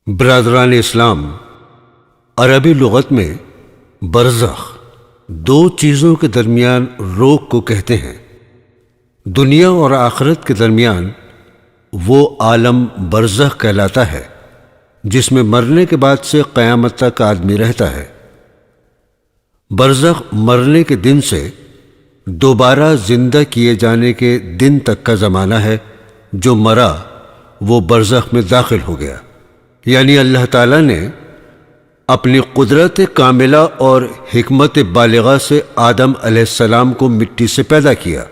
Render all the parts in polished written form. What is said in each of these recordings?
برادران اسلام، عربی لغت میں برزخ دو چیزوں کے درمیان روک کو کہتے ہیں۔ دنیا اور آخرت کے درمیان وہ عالم برزخ کہلاتا ہے جس میں مرنے کے بعد سے قیامت تک آدمی رہتا ہے۔ برزخ مرنے کے دن سے دوبارہ زندہ کیے جانے کے دن تک کا زمانہ ہے۔ جو مرا وہ برزخ میں داخل ہو گیا، یعنی اللہ تعالیٰ نے اپنی قدرت کاملہ اور حکمت بالغہ سے آدم علیہ السلام کو مٹی سے پیدا کیا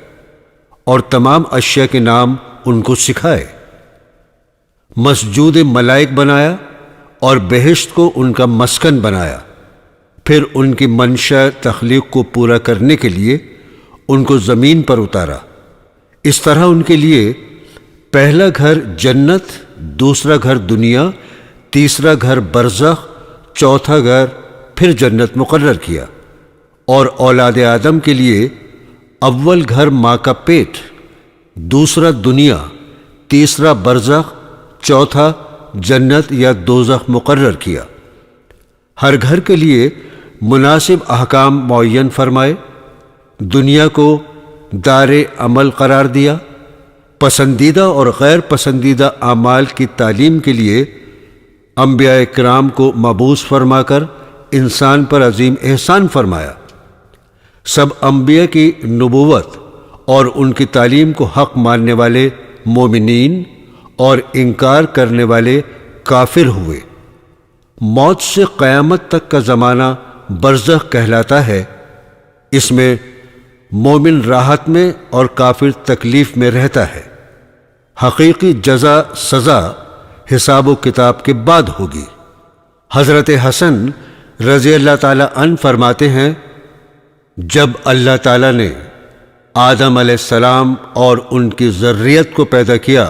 اور تمام اشیاء کے نام ان کو سکھائے، مسجود ملائک بنایا اور بہشت کو ان کا مسکن بنایا۔ پھر ان کی منشا تخلیق کو پورا کرنے کے لیے ان کو زمین پر اتارا۔ اس طرح ان کے لیے پہلا گھر جنت، دوسرا گھر دنیا، تیسرا گھر برزخ، چوتھا گھر پھر جنت مقرر کیا، اور اولاد آدم کے لیے اول گھر ماں کا پیٹ، دوسرا دنیا، تیسرا برزخ، چوتھا جنت یا دوزخ مقرر کیا۔ ہر گھر کے لیے مناسب احکام معین فرمائے، دنیا کو دار عمل قرار دیا، پسندیدہ اور غیر پسندیدہ اعمال کی تعلیم کے لیے انبیاء کرام کو مبعوث فرما کر انسان پر عظیم احسان فرمایا۔ سب انبیاء کی نبوت اور ان کی تعلیم کو حق ماننے والے مومنین اور انکار کرنے والے کافر ہوئے۔ موت سے قیامت تک کا زمانہ برزخ کہلاتا ہے۔ اس میں مومن راحت میں اور کافر تکلیف میں رہتا ہے۔ حقیقی جزا سزا حساب و کتاب کے بعد ہوگی۔ حضرت حسن رضی اللہ تعالی عنہ فرماتے ہیں، جب اللہ تعالیٰ نے آدم علیہ السلام اور ان کی ذریت کو پیدا کیا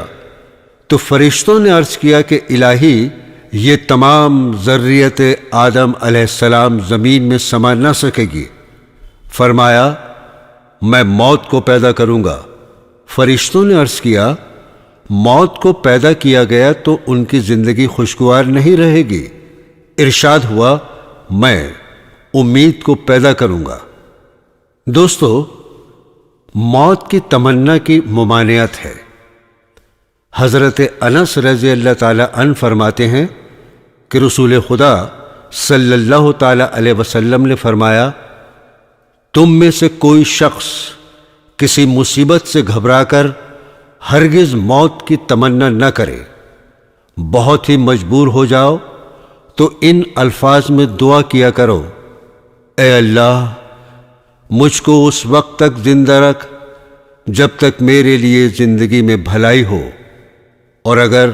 تو فرشتوں نے عرض کیا کہ الہی، یہ تمام ذریت آدم علیہ السلام زمین میں سما نہ سکے گی۔ فرمایا، میں موت کو پیدا کروں گا۔ فرشتوں نے عرض کیا، موت کو پیدا کیا گیا تو ان کی زندگی خوشگوار نہیں رہے گی۔ ارشاد ہوا، میں امید کو پیدا کروں گا۔ دوستو، موت کی تمنا کی ممانعت ہے۔ حضرت انس رضی اللہ تعالی عنہ فرماتے ہیں کہ رسول خدا صلی اللہ تعالی علیہ وسلم نے فرمایا، تم میں سے کوئی شخص کسی مصیبت سے گھبرا کر ہرگز موت کی تمنا نہ کرے۔ بہت ہی مجبور ہو جاؤ تو ان الفاظ میں دعا کیا کرو، اے اللہ، مجھ کو اس وقت تک زندہ رکھ جب تک میرے لیے زندگی میں بھلائی ہو، اور اگر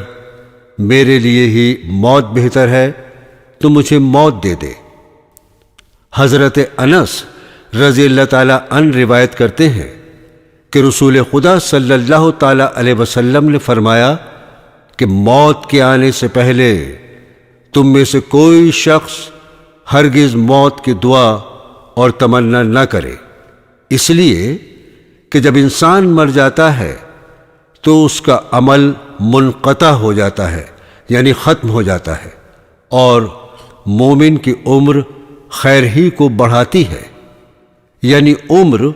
میرے لیے ہی موت بہتر ہے تو مجھے موت دے دے۔ حضرت انس رضی اللہ تعالیٰ عنہ روایت کرتے ہیں کہ رسول خدا صلی اللہ تعالیٰ علیہ وسلم نے فرمایا کہ موت کے آنے سے پہلے تم میں سے کوئی شخص ہرگز موت کی دعا اور تمنا نہ کرے، اس لیے کہ جب انسان مر جاتا ہے تو اس کا عمل منقطع ہو جاتا ہے، یعنی ختم ہو جاتا ہے، اور مومن کی عمر خیر ہی کو بڑھاتی ہے، یعنی عمر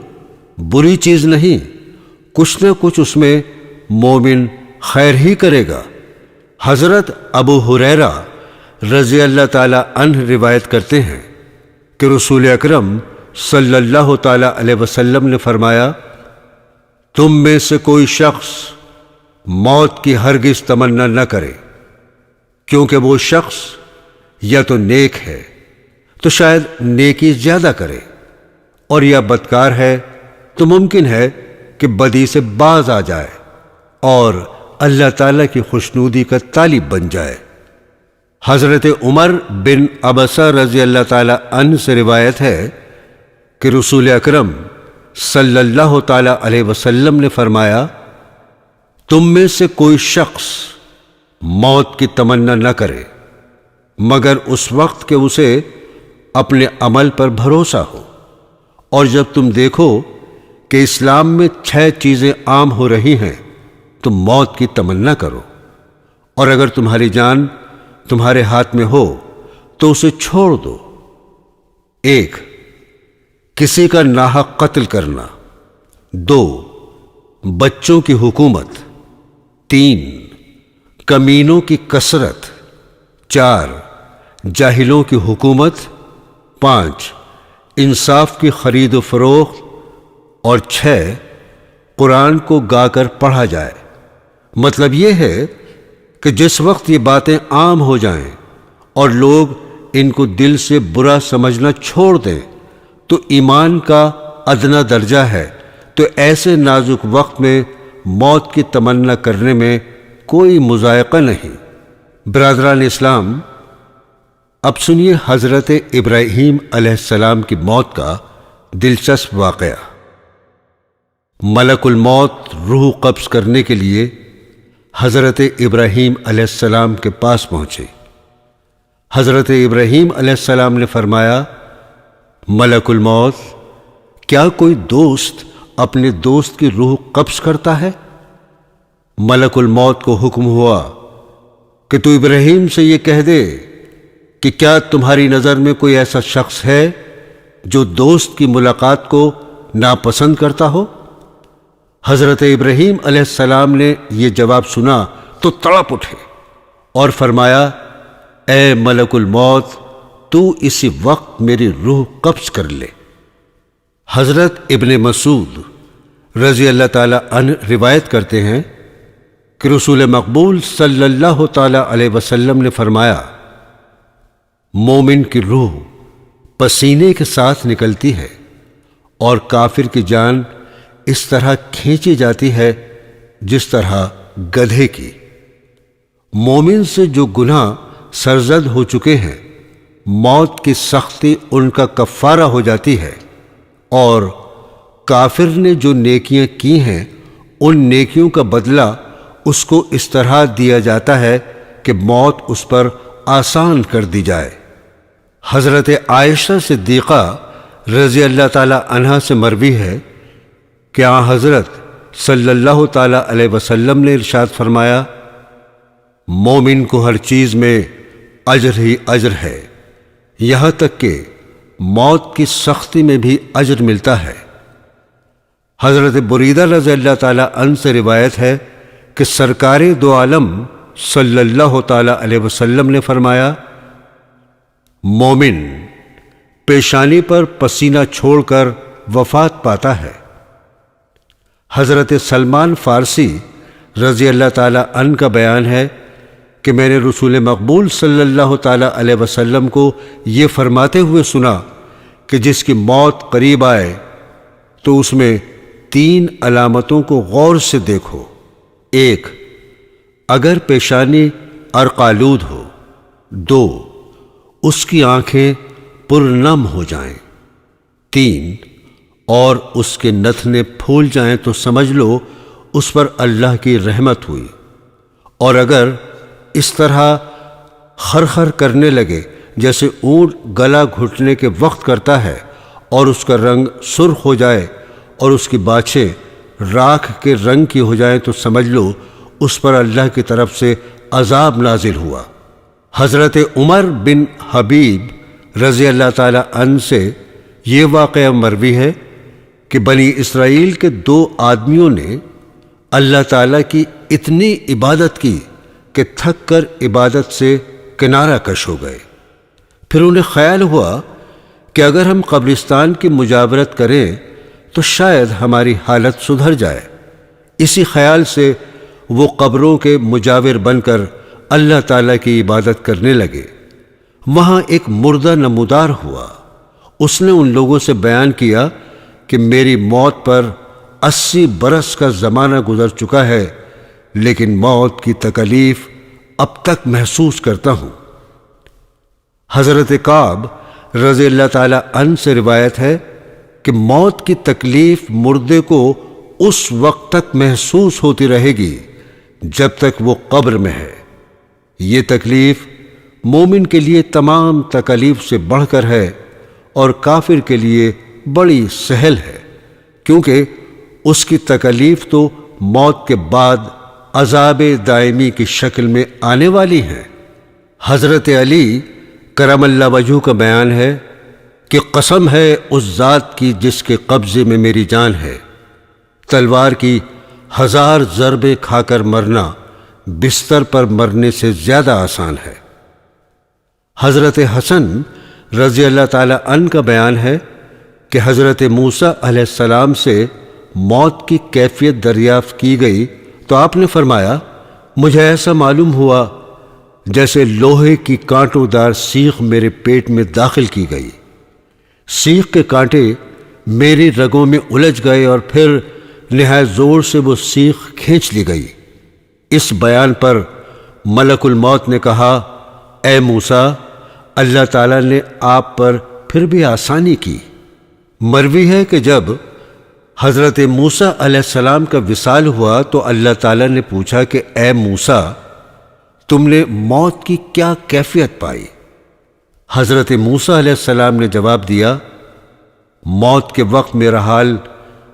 بری چیز نہیں، کچھ نہ کچھ اس میں مومن خیر ہی کرے گا۔ حضرت ابو ہریرہ رضی اللہ تعالی عنہ روایت کرتے ہیں کہ رسول اکرم صلی اللہ تعالی علیہ وسلم نے فرمایا، تم میں سے کوئی شخص موت کی ہرگز تمنا نہ کرے، کیونکہ وہ شخص یا تو نیک ہے تو شاید نیکی زیادہ کرے، اور یا بدکار ہے تو ممکن ہے کہ بدی سے باز آ جائے اور اللہ تعالیٰ کی خوشنودی کا طالب بن جائے۔ حضرت عمر بن عبسہ رضی اللہ تعالی عنہ سے روایت ہے کہ رسول اکرم صلی اللہ تعالی علیہ وسلم نے فرمایا، تم میں سے کوئی شخص موت کی تمنا نہ کرے مگر اس وقت کہ اسے اپنے عمل پر بھروسہ ہو، اور جب تم دیکھو کہ اسلام میں 6 چیزیں عام ہو رہی ہیں تو موت کی تمنا کرو، اور اگر تمہاری جان تمہارے ہاتھ میں ہو تو اسے چھوڑ دو۔ 1 کسی کا ناحق قتل کرنا، 2 بچوں کی حکومت، 3 کمینوں کی کثرت، 4 جاہلوں کی حکومت، 5 انصاف کی خرید و فروخت، اور 6 قرآن کو گا کر پڑھا جائے۔ مطلب یہ ہے کہ جس وقت یہ باتیں عام ہو جائیں اور لوگ ان کو دل سے برا سمجھنا چھوڑ دیں تو ایمان کا ادنا درجہ ہے، تو ایسے نازک وقت میں موت کی تمنا کرنے میں کوئی مذائقہ نہیں۔ برادران اسلام، اب سنیے حضرت ابراہیم علیہ السلام کی موت کا دلچسپ واقعہ۔ ملک الموت روح قبض کرنے کے لیے حضرت ابراہیم علیہ السلام کے پاس پہنچے۔ حضرت ابراہیم علیہ السلام نے فرمایا، ملک الموت، کیا کوئی دوست اپنے دوست کی روح قبض کرتا ہے؟ ملک الموت کو حکم ہوا کہ تو ابراہیم سے یہ کہہ دے کہ کیا تمہاری نظر میں کوئی ایسا شخص ہے جو دوست کی ملاقات کو ناپسند کرتا ہو؟ حضرت ابراہیم علیہ السلام نے یہ جواب سنا تو تڑپ اٹھے اور فرمایا، اے ملک الموت، تو اسی وقت میری روح قبض کر لے۔ حضرت ابن مسعود رضی اللہ تعالی عنہ روایت کرتے ہیں کہ رسول مقبول صلی اللہ تعالی علیہ وسلم نے فرمایا، مومن کی روح پسینے کے ساتھ نکلتی ہے اور کافر کی جان اس طرح کھینچی جاتی ہے جس طرح گدھے کی۔ مومن سے جو گناہ سرزد ہو چکے ہیں، موت کی سختی ان کا کفارہ ہو جاتی ہے، اور کافر نے جو نیکیاں کی ہیں ان نیکیوں کا بدلہ اس کو اس طرح دیا جاتا ہے کہ موت اس پر آسان کر دی جائے۔ حضرت عائشہ صدیقہ رضی اللہ تعالی عنہا سے مروی ہے کہ آن حضرت صلی اللہ تعالی علیہ وسلم نے ارشاد فرمایا، مومن کو ہر چیز میں اجر ہی اجر ہے، یہاں تک کہ موت کی سختی میں بھی اجر ملتا ہے۔ حضرت بریدہ رضی اللہ تعالی عنہ سے روایت ہے کہ سرکار دو عالم صلی اللہ تعالی علیہ وسلم نے فرمایا، مومن پیشانی پر پسینہ چھوڑ کر وفات پاتا ہے۔ حضرت سلمان فارسی رضی اللہ تعالی عنہ کا بیان ہے کہ میں نے رسول مقبول صلی اللہ تعالی علیہ وسلم کو یہ فرماتے ہوئے سنا کہ جس کی موت قریب آئے تو اس میں 3 علامتوں کو غور سے دیکھو۔ 1 اگر پیشانی عرقآلود ہو، 2 اس کی آنکھیں پرنم ہو جائیں، 3 اور اس کے نتنے پھول جائیں تو سمجھ لو اس پر اللہ کی رحمت ہوئی، اور اگر اس طرح خرخر کرنے لگے جیسے اونٹ گلا گھٹنے کے وقت کرتا ہے، اور اس کا رنگ سرخ ہو جائے اور اس کی باچھیں راکھ کے رنگ کی ہو جائیں تو سمجھ لو اس پر اللہ کی طرف سے عذاب نازل ہوا۔ حضرت عمر بن حبیب رضی اللہ تعالی عنہ سے یہ واقعہ مروی ہے کہ بنی اسرائیل کے 2 آدمیوں نے اللہ تعالیٰ کی اتنی عبادت کی کہ تھک کر عبادت سے کنارہ کش ہو گئے۔ پھر انہیں خیال ہوا کہ اگر ہم قبرستان کی مجاورت کریں تو شاید ہماری حالت سدھر جائے۔ اسی خیال سے وہ قبروں کے مجاور بن کر اللہ تعالیٰ کی عبادت کرنے لگے۔ وہاں ایک مردہ نمودار ہوا۔ اس نے ان لوگوں سے بیان کیا کہ میری موت پر 80 برس کا زمانہ گزر چکا ہے، لیکن موت کی تکلیف اب تک محسوس کرتا ہوں۔ حضرت کعب رضی اللہ تعالی عنہ سے روایت ہے کہ موت کی تکلیف مردے کو اس وقت تک محسوس ہوتی رہے گی جب تک وہ قبر میں ہے۔ یہ تکلیف مومن کے لیے تمام تکلیف سے بڑھ کر ہے اور کافر کے لیے بڑی سہل ہے، کیونکہ اس کی تکلیف تو موت کے بعد عذاب دائمی کی شکل میں آنے والی ہے۔ حضرت علی کرم اللہ وجہہ کا بیان ہے کہ قسم ہے اس ذات کی جس کے قبضے میں میری جان ہے، تلوار کی 1000 ضربیں کھا کر مرنا بستر پر مرنے سے زیادہ آسان ہے۔ حضرت حسن رضی اللہ تعالی عنہ کا بیان ہے کہ حضرت موسیٰ علیہ السلام سے موت کی کیفیت دریافت کی گئی تو آپ نے فرمایا، مجھے ایسا معلوم ہوا جیسے لوہے کی کانٹوں دار سیخ میرے پیٹ میں داخل کی گئی، سیخ کے کانٹے میری رگوں میں الجھ گئے اور پھر نہایت زور سے وہ سیخ کھینچ لی گئی۔ اس بیان پر ملک الموت نے کہا، اے موسیٰ، اللہ تعالیٰ نے آپ پر پھر بھی آسانی کی۔ مروی ہے کہ جب حضرت موسیٰ علیہ السلام کا وصال ہوا تو اللہ تعالیٰ نے پوچھا کہ اے موسیٰ، تم نے موت کی کیا کیفیت پائی؟ حضرت موسیٰ علیہ السلام نے جواب دیا، موت کے وقت میرا حال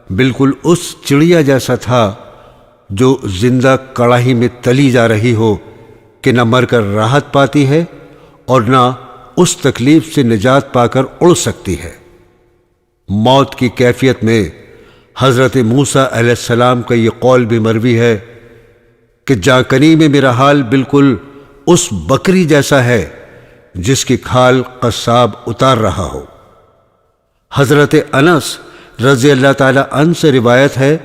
بالکل اس چڑیا جیسا تھا جو زندہ کڑاہی میں تلی جا رہی ہو کہ نہ مر کر راحت پاتی ہے اور نہ اس تکلیف سے نجات پا کر اڑ سکتی ہے۔ موت کی کیفیت میں حضرت موسیٰ علیہ السلام کا یہ قول بھی مروی ہے کہ جاکنی میں میرا حال بالکل اس بکری جیسا ہے جس کی کھال قصاب اتار رہا ہو۔ حضرت انس رضی اللہ تعالی عنہ سے روایت ہے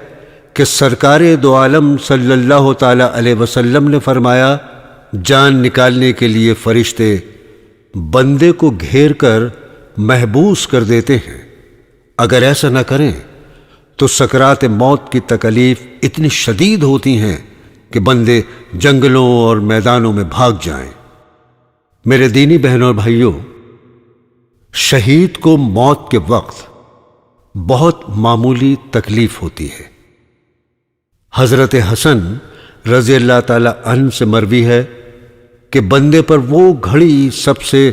کہ سرکار دو عالم صلی اللہ تعالی علیہ وسلم نے فرمایا، جان نکالنے کے لیے فرشتے بندے کو گھیر کر محبوس کر دیتے ہیں، اگر ایسا نہ کریں تو سکرات موت کی تکلیف اتنی شدید ہوتی ہیں کہ بندے جنگلوں اور میدانوں میں بھاگ جائیں۔ میرے دینی بہنوں اور بھائیوں، شہید کو موت کے وقت بہت معمولی تکلیف ہوتی ہے۔ حضرت حسن رضی اللہ تعالی عنہ سے مروی ہے کہ بندے پر وہ گھڑی سب سے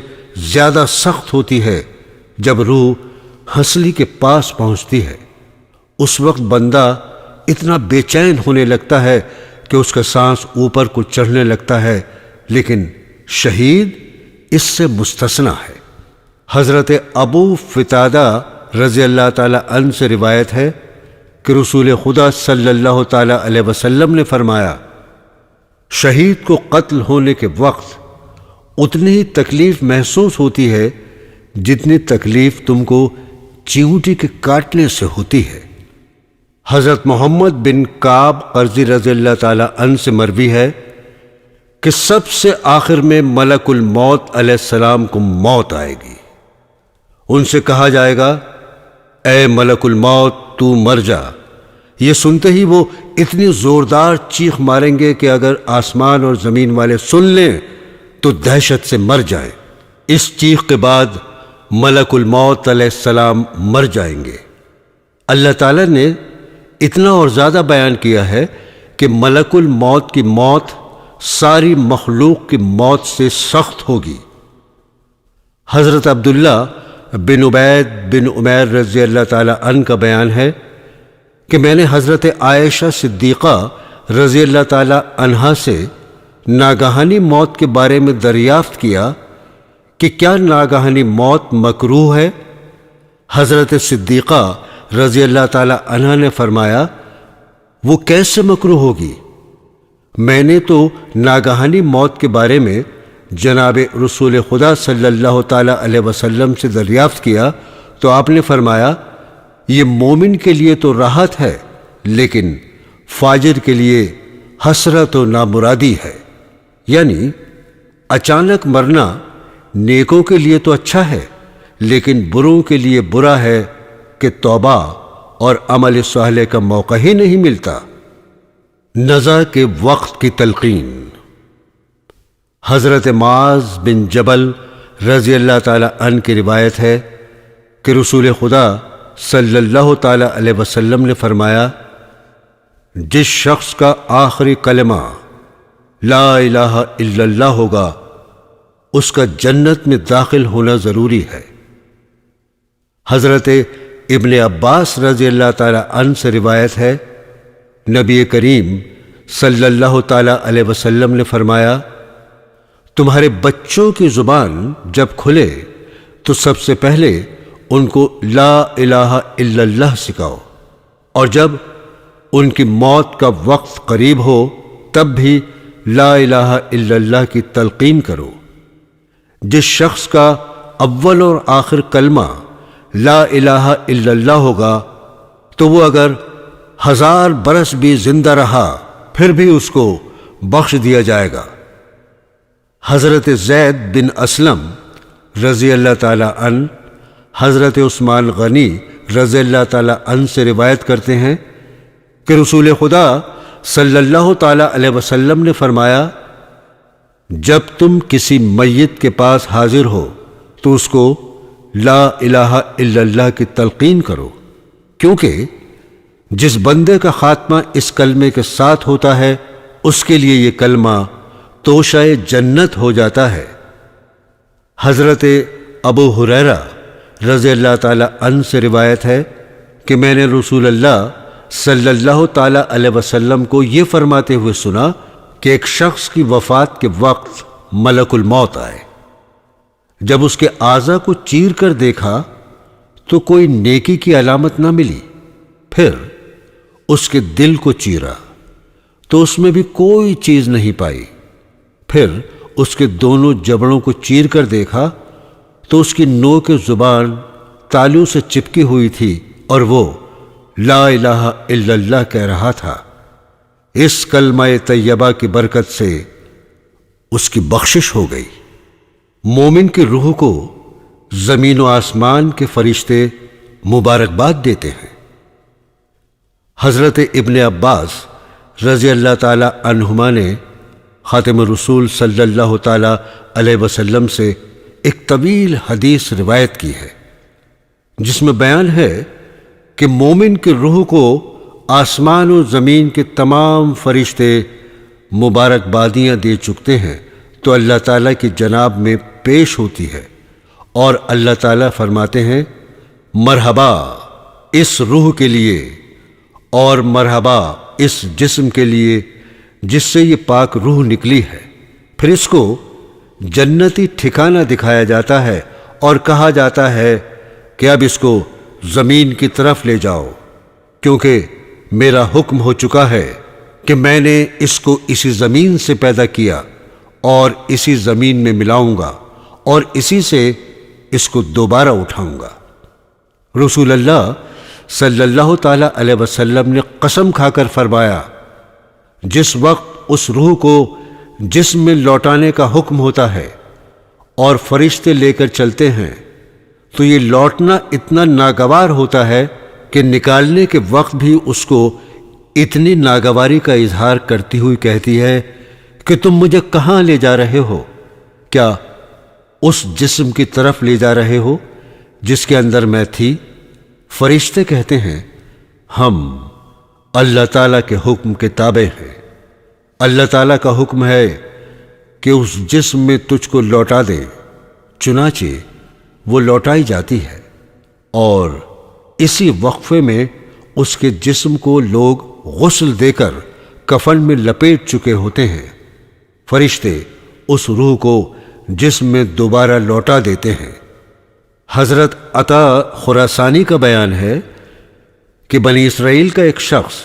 زیادہ سخت ہوتی ہے جب روح ہنسلی کے پاس پہنچتی ہے۔ اس وقت بندہ اتنا بے چین ہونے لگتا ہے کہ اس کا سانس اوپر کو چڑھنے لگتا ہے، لیکن شہید اس سے مستثنی ہے۔ حضرت ابو فتادہ رضی اللہ تعالی عنہ سے روایت ہے کہ رسول خدا صلی اللہ تعالی علیہ وسلم نے فرمایا، شہید کو قتل ہونے کے وقت اتنی ہی تکلیف محسوس ہوتی ہے جتنی تکلیف تم کو چیونٹی کے کاٹنے سے ہوتی ہے۔ حضرت محمد بن کعب قرظی رضی اللہ تعالی عنہ سے مروی ہے کہ سب سے آخر میں ملک الموت علیہ السلام کو موت آئے گی۔ ان سے کہا جائے گا، اے ملک الموت، تو مر جا۔ یہ سنتے ہی وہ اتنی زوردار چیخ ماریں گے کہ اگر آسمان اور زمین والے سن لیں تو دہشت سے مر جائیں۔ اس چیخ کے بعد ملک الموت علیہ السلام مر جائیں گے۔ اللہ تعالیٰ نے اتنا اور زیادہ بیان کیا ہے کہ ملک الموت کی موت ساری مخلوق کی موت سے سخت ہوگی۔ حضرت عبداللہ بن عبید بن عمیر رضی اللہ تعالی عنہ کا بیان ہے کہ میں نے حضرت عائشہ صدیقہ رضی اللہ تعالی عنہا سے ناگہانی موت کے بارے میں دریافت کیا کہ کیا ناگہانی موت مکروہ ہے؟ حضرت صدیقہ رضی اللہ تعالی عنہا نے فرمایا، وہ کیسے مکروہ ہوگی؟ میں نے تو ناگہانی موت کے بارے میں جناب رسول خدا صلی اللہ تعالی علیہ وسلم سے دریافت کیا تو آپ نے فرمایا، یہ مومن کے لیے تو راحت ہے لیکن فاجر کے لیے حسرت و نامرادی ہے۔ یعنی اچانک مرنا نیکوں کے لیے تو اچھا ہے لیکن بروں کے لیے برا ہے کہ توبہ اور عمل صالح کا موقع ہی نہیں ملتا۔ نزع کے وقت کی تلقین۔ حضرت معاذ بن جبل رضی اللہ تعالی عنہ کی روایت ہے کہ رسول خدا صلی اللہ تعالی علیہ وسلم نے فرمایا، جس شخص کا آخری کلمہ لا الہ الا اللہ ہوگا اس کا جنت میں داخل ہونا ضروری ہے۔ حضرت ابن عباس رضی اللہ تعالی عنہ سے روایت ہے، نبی کریم صلی اللہ تعالی علیہ وسلم نے فرمایا، تمہارے بچوں کی زبان جب کھلے تو سب سے پہلے ان کو لا الہ الا اللہ سکھاؤ، اور جب ان کی موت کا وقت قریب ہو تب بھی لا الہ الا اللہ کی تلقین کرو۔ جس شخص کا اول اور آخر کلمہ لا الہ الا اللہ ہوگا تو وہ اگر 1000 برس بھی زندہ رہا پھر بھی اس کو بخش دیا جائے گا۔ حضرت زید بن اسلم رضی اللہ تعالی عنہ حضرت عثمان غنی رضی اللہ تعالی عنہ سے روایت کرتے ہیں کہ رسول خدا صلی اللہ تعالی علیہ وسلم نے فرمایا، جب تم کسی میت کے پاس حاضر ہو تو اس کو لا الہ الا اللہ کی تلقین کرو، کیونکہ جس بندے کا خاتمہ اس کلمے کے ساتھ ہوتا ہے اس کے لیے یہ کلمہ توشہ جنت ہو جاتا ہے۔ حضرت ابو ہریرہ رضی اللہ تعالی عنہ سے روایت ہے کہ میں نے رسول اللہ صلی اللہ تعالی علیہ وسلم کو یہ فرماتے ہوئے سنا کہ ایک شخص کی وفات کے وقت ملک الموت آئے۔ جب اس کے اعضاء کو چیر کر دیکھا تو کوئی نیکی کی علامت نہ ملی، پھر اس کے دل کو چیرا تو اس میں بھی کوئی چیز نہیں پائی، پھر اس کے دونوں جبڑوں کو چیر کر دیکھا تو اس کی نوک زبان تالو سے چپکی ہوئی تھی اور وہ لا الہ الا اللہ کہہ رہا تھا۔ اس کلمہ طیبہ کی برکت سے اس کی بخشش ہو گئی۔ مومن کی روح کو زمین و آسمان کے فرشتے مبارکباد دیتے ہیں۔ حضرت ابن عباس رضی اللہ تعالی عنہما نے خاتم رسول صلی اللہ تعالی علیہ وسلم سے ایک طویل حدیث روایت کی ہے، جس میں بیان ہے کہ مومن کی روح کو آسمان و زمین کے تمام فرشتے مبارکبادیاں دے چکتے ہیں تو اللہ تعالیٰ کی جناب میں پیش ہوتی ہے، اور اللہ تعالیٰ فرماتے ہیں مرحبا اس روح کے لیے اور مرحبا اس جسم کے لیے جس سے یہ پاک روح نکلی ہے۔ پھر اس کو جنتی ٹھکانہ دکھایا جاتا ہے اور کہا جاتا ہے کہ اب اس کو زمین کی طرف لے جاؤ، کیونکہ میرا حکم ہو چکا ہے کہ میں نے اس کو اسی زمین سے پیدا کیا اور اسی زمین میں ملاؤں گا اور اسی سے اس کو دوبارہ اٹھاؤں گا۔ رسول اللہ صلی اللہ تعالی علیہ وسلم نے قسم کھا کر فرمایا، جس وقت اس روح کو جسم میں لوٹانے کا حکم ہوتا ہے اور فرشتے لے کر چلتے ہیں تو یہ لوٹنا اتنا ناگوار ہوتا ہے کہ نکالنے کے وقت بھی اس کو اتنی ناگواری کا اظہار کرتی ہوئی کہتی ہے کہ تم مجھے کہاں لے جا رہے ہو؟ کیا اس جسم کی طرف لے جا رہے ہو جس کے اندر میں تھی؟ فرشتے کہتے ہیں ہم اللہ تعالیٰ کے حکم کے تابع ہیں۔ اللہ تعالیٰ کا حکم ہے کہ اس جسم میں تجھ کو لوٹا دیں، چنانچہ وہ لوٹائی جاتی ہے، اور اسی وقفے میں اس کے جسم کو لوگ غسل دے کر کفن میں لپیٹ چکے ہوتے ہیں۔ فرشتے اس روح کو جسم میں دوبارہ لوٹا دیتے ہیں۔ حضرت عطا خراسانی کا بیان ہے کہ بنی اسرائیل کا ایک شخص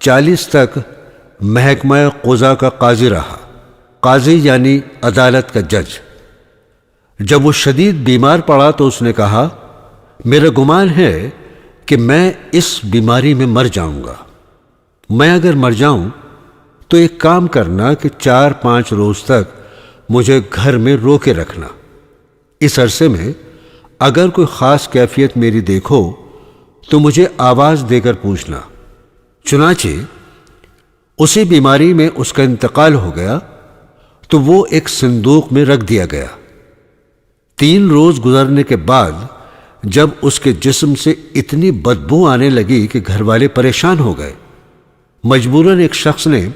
40 تک محکمہ قضا کا قاضی رہا۔ قاضی یعنی عدالت کا جج۔ جب وہ شدید بیمار پڑا تو اس نے کہا، میرا گمان ہے کہ میں اس بیماری میں مر جاؤں گا۔ میں اگر مر جاؤں تو ایک کام کرنا کہ 4-5 روز تک مجھے گھر میں رو کے رکھنا۔ اس عرصے میں اگر کوئی خاص کیفیت میری دیکھو تو مجھے آواز دے کر پوچھنا۔ چنانچہ اسی بیماری میں اس کا انتقال ہو گیا تو وہ ایک صندوق میں رکھ دیا گیا۔ 3 روز گزرنے کے بعد جب اس کے جسم سے اتنی بدبو آنے لگی کہ گھر والے پریشان ہو گئے۔ مجبوراً ایک شخص نے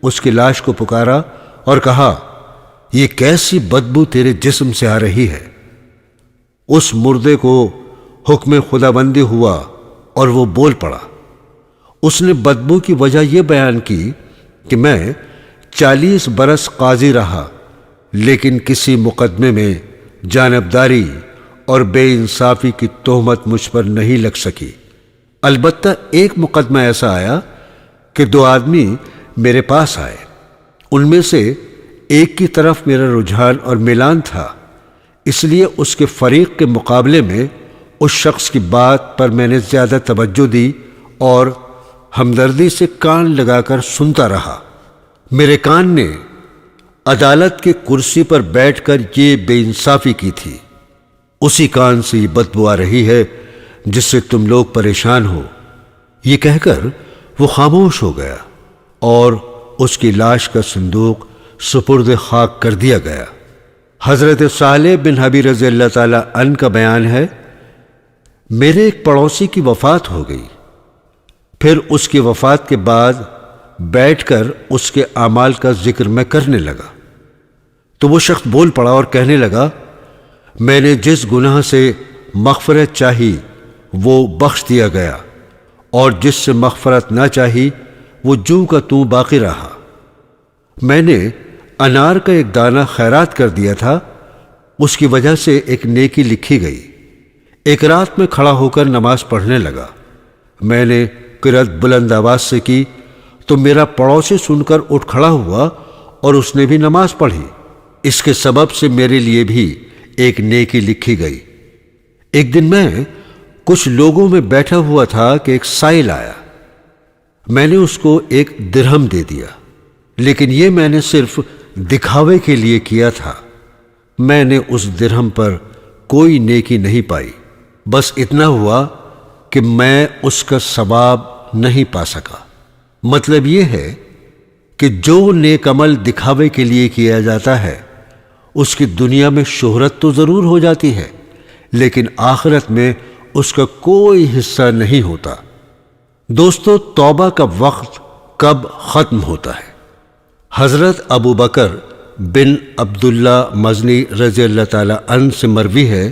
اس کی لاش کو پکارا اور کہا، یہ کیسی بدبو تیرے جسم سے آ رہی ہے؟ اس مردے کو حکم خداوندی ہوا اور وہ بول پڑا۔ اس نے بدبو کی وجہ یہ بیان کی کہ میں 40 برس قاضی رہا، لیکن کسی مقدمے میں جانبداری اور بے انصافی کی تہمت مجھ پر نہیں لگ سکی۔ البتہ ایک مقدمہ ایسا آیا کہ 2 آدمی میرے پاس آئے۔ ان میں سے ایک کی طرف میرا رجحان اور میلان تھا، اس لیے اس کے فریق کے مقابلے میں اس شخص کی بات پر میں نے زیادہ توجہ دی اور ہمدردی سے کان لگا کر سنتا رہا۔ میرے کان نے عدالت کی کرسی پر بیٹھ کر یہ بے انصافی کی تھی، اسی کان سے یہ بدبو آ رہی ہے جس سے تم لوگ پریشان ہو۔ یہ کہہ کر وہ خاموش ہو گیا اور اس کی لاش کا صندوق سپرد خاک کر دیا گیا۔ حضرت صالح بن حبی رضی اللہ تعالی عنہ کا بیان ہے، میرے ایک پڑوسی کی وفات ہو گئی، پھر اس کی وفات کے بعد بیٹھ کر اس کے اعمال کا ذکر میں کرنے لگا تو وہ شخص بول پڑا اور کہنے لگا، میں نے جس گناہ سے مغفرت چاہی وہ بخش دیا گیا، اور جس سے مغفرت نہ چاہی وہ جوں کا توں باقی رہا۔ میں نے انار کا ایک دانہ خیرات کر دیا تھا، اس کی وجہ سے ایک نیکی لکھی گئی۔ ایک رات میں کھڑا ہو کر نماز پڑھنے لگا، میں نے قرأت بلند آواز سے کی تو میرا پڑوسی سن کر اٹھ کھڑا ہوا اور اس نے بھی نماز پڑھی۔ اس کے سبب سے میرے لیے بھی ایک نیکی لکھی گئی۔ ایک دن میں کچھ لوگوں میں بیٹھا ہوا تھا کہ ایک سائل آیا، میں نے اس کو 1 درہم دے دیا، لیکن یہ میں نے صرف دکھاوے کے لیے کیا تھا۔ میں نے اس درہم پر کوئی نیکی نہیں پائی، بس اتنا ہوا کہ میں اس کا ثواب نہیں پا سکا۔ مطلب یہ ہے کہ جو نیک عمل دکھاوے کے لیے کیا جاتا ہے اس کی دنیا میں شہرت تو ضرور ہو جاتی ہے، لیکن آخرت میں اس کا کوئی حصہ نہیں ہوتا۔ دوستو، توبہ کا وقت کب ختم ہوتا ہے؟ حضرت ابو بکر بن عبداللہ مزنی رضی اللہ تعالی عنہ سے مروی ہے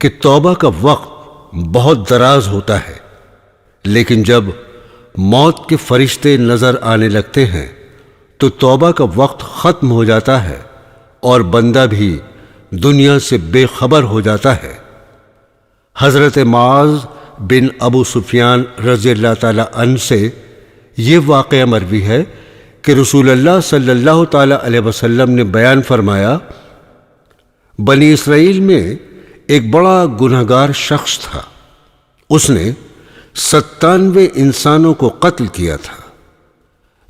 کہ توبہ کا وقت بہت دراز ہوتا ہے، لیکن جب موت کے فرشتے نظر آنے لگتے ہیں تو توبہ کا وقت ختم ہو جاتا ہے اور بندہ بھی دنیا سے بے خبر ہو جاتا ہے۔ حضرت معاذ بن ابو سفیان رضی اللہ تعالی عنہ سے یہ واقعہ مروی ہے کہ رسول اللہ صلی اللہ تعالی علیہ وسلم نے بیان فرمایا، بنی اسرائیل میں ایک بڑا گنہگار شخص تھا، اس نے 97 انسانوں کو قتل کیا تھا۔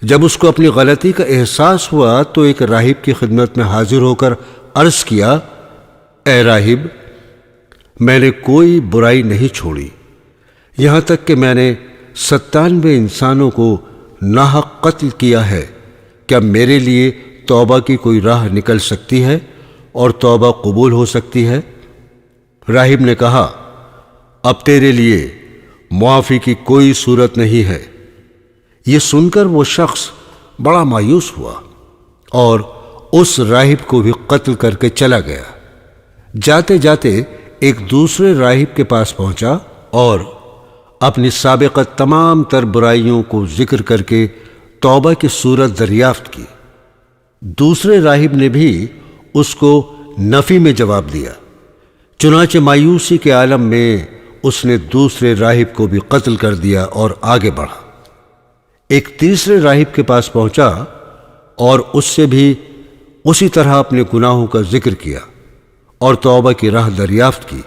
جب اس کو اپنی غلطی کا احساس ہوا تو ایک راہب کی خدمت میں حاضر ہو کر عرض کیا، اے راہب، میں نے کوئی برائی نہیں چھوڑی، یہاں تک کہ میں نے 97 انسانوں کو ناحق قتل کیا ہے، کیا میرے لیے توبہ کی کوئی راہ نکل سکتی ہے اور توبہ قبول ہو سکتی ہے؟ راہب نے کہا، اب تیرے لیے معافی کی کوئی صورت نہیں ہے۔ یہ سن کر وہ شخص بڑا مایوس ہوا اور اس راہب کو بھی قتل کر کے چلا گیا۔ جاتے جاتے ایک دوسرے راہب کے پاس پہنچا اور اپنی سابقہ تمام تر برائیوں کو ذکر کر کے توبہ کی صورت دریافت کی۔ دوسرے راہب نے بھی اس کو نفی میں جواب دیا، چنانچہ مایوسی کے عالم میں اس نے دوسرے راہب کو بھی قتل کر دیا اور آگے بڑھا۔ ایک تیسرے راہب کے پاس پہنچا اور اس سے بھی اسی طرح اپنے گناہوں کا ذکر کیا اور توبہ کی راہ دریافت کی۔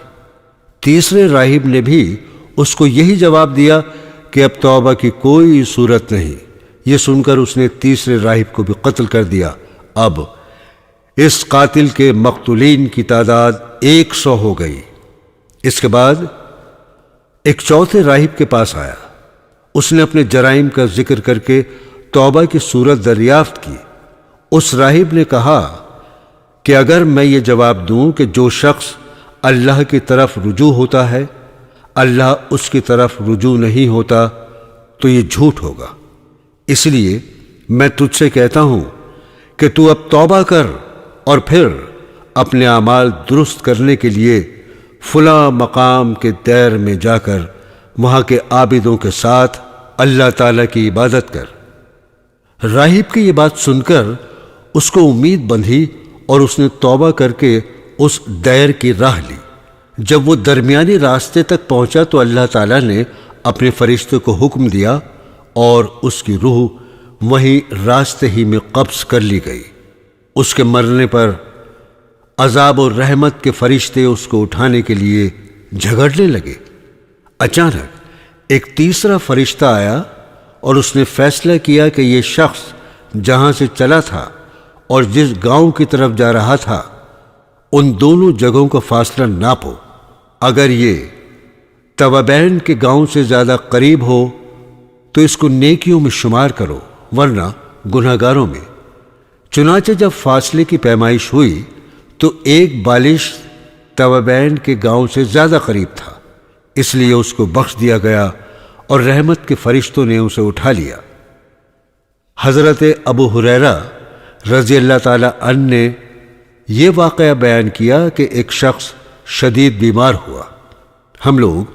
تیسرے راہب نے بھی اس کو یہی جواب دیا کہ اب توبہ کی کوئی صورت نہیں۔ یہ سن کر اس نے تیسرے راہب کو بھی قتل کر دیا۔ اب اس قاتل کے مقتولین کی تعداد 100 ہو گئی۔ اس کے بعد ایک چوتھے راہب کے پاس آیا، اس نے اپنے جرائم کا ذکر کر کے توبہ کی صورت دریافت کی۔ اس راہب نے کہا کہ اگر میں یہ جواب دوں کہ جو شخص اللہ کی طرف رجوع ہوتا ہے اللہ اس کی طرف رجوع نہیں ہوتا تو یہ جھوٹ ہوگا، اس لیے میں تجھ سے کہتا ہوں کہ تو اب توبہ کر اور پھر اپنے اعمال درست کرنے کے لیے فلاں مقام کے دیر میں جا کر وہاں کے عابدوں کے ساتھ اللہ تعالیٰ کی عبادت کر۔ راہب کی یہ بات سن کر اس کو امید بندھی اور اس نے توبہ کر کے اس دیر کی راہ لی۔ جب وہ درمیانی راستے تک پہنچا تو اللہ تعالیٰ نے اپنے فرشتے کو حکم دیا اور اس کی روح وہیں راستے ہی میں قبض کر لی گئی۔ اس کے مرنے پر عذاب اور رحمت کے فرشتے اس کو اٹھانے کے لیے جھگڑنے لگے۔ اچانک ایک تیسرا فرشتہ آیا اور اس نے فیصلہ کیا کہ یہ شخص جہاں سے چلا تھا اور جس گاؤں کی طرف جا رہا تھا ان دونوں جگہوں کا فاصلہ ناپو۔ اگر یہ توابین کے گاؤں سے زیادہ قریب ہو تو اس کو نیکیوں میں شمار کرو، ورنہ گناہگاروں میں۔ چنانچہ جب فاصلے کی پیمائش ہوئی تو ایک بالش توابین کے گاؤں سے زیادہ قریب تھا، اس لیے اس کو بخش دیا گیا اور رحمت کے فرشتوں نے اسے اٹھا لیا۔ حضرت ابو ہریرہ رضی اللہ تعالی عنہ نے یہ واقعہ بیان کیا کہ ایک شخص شدید بیمار ہوا۔ ہم لوگ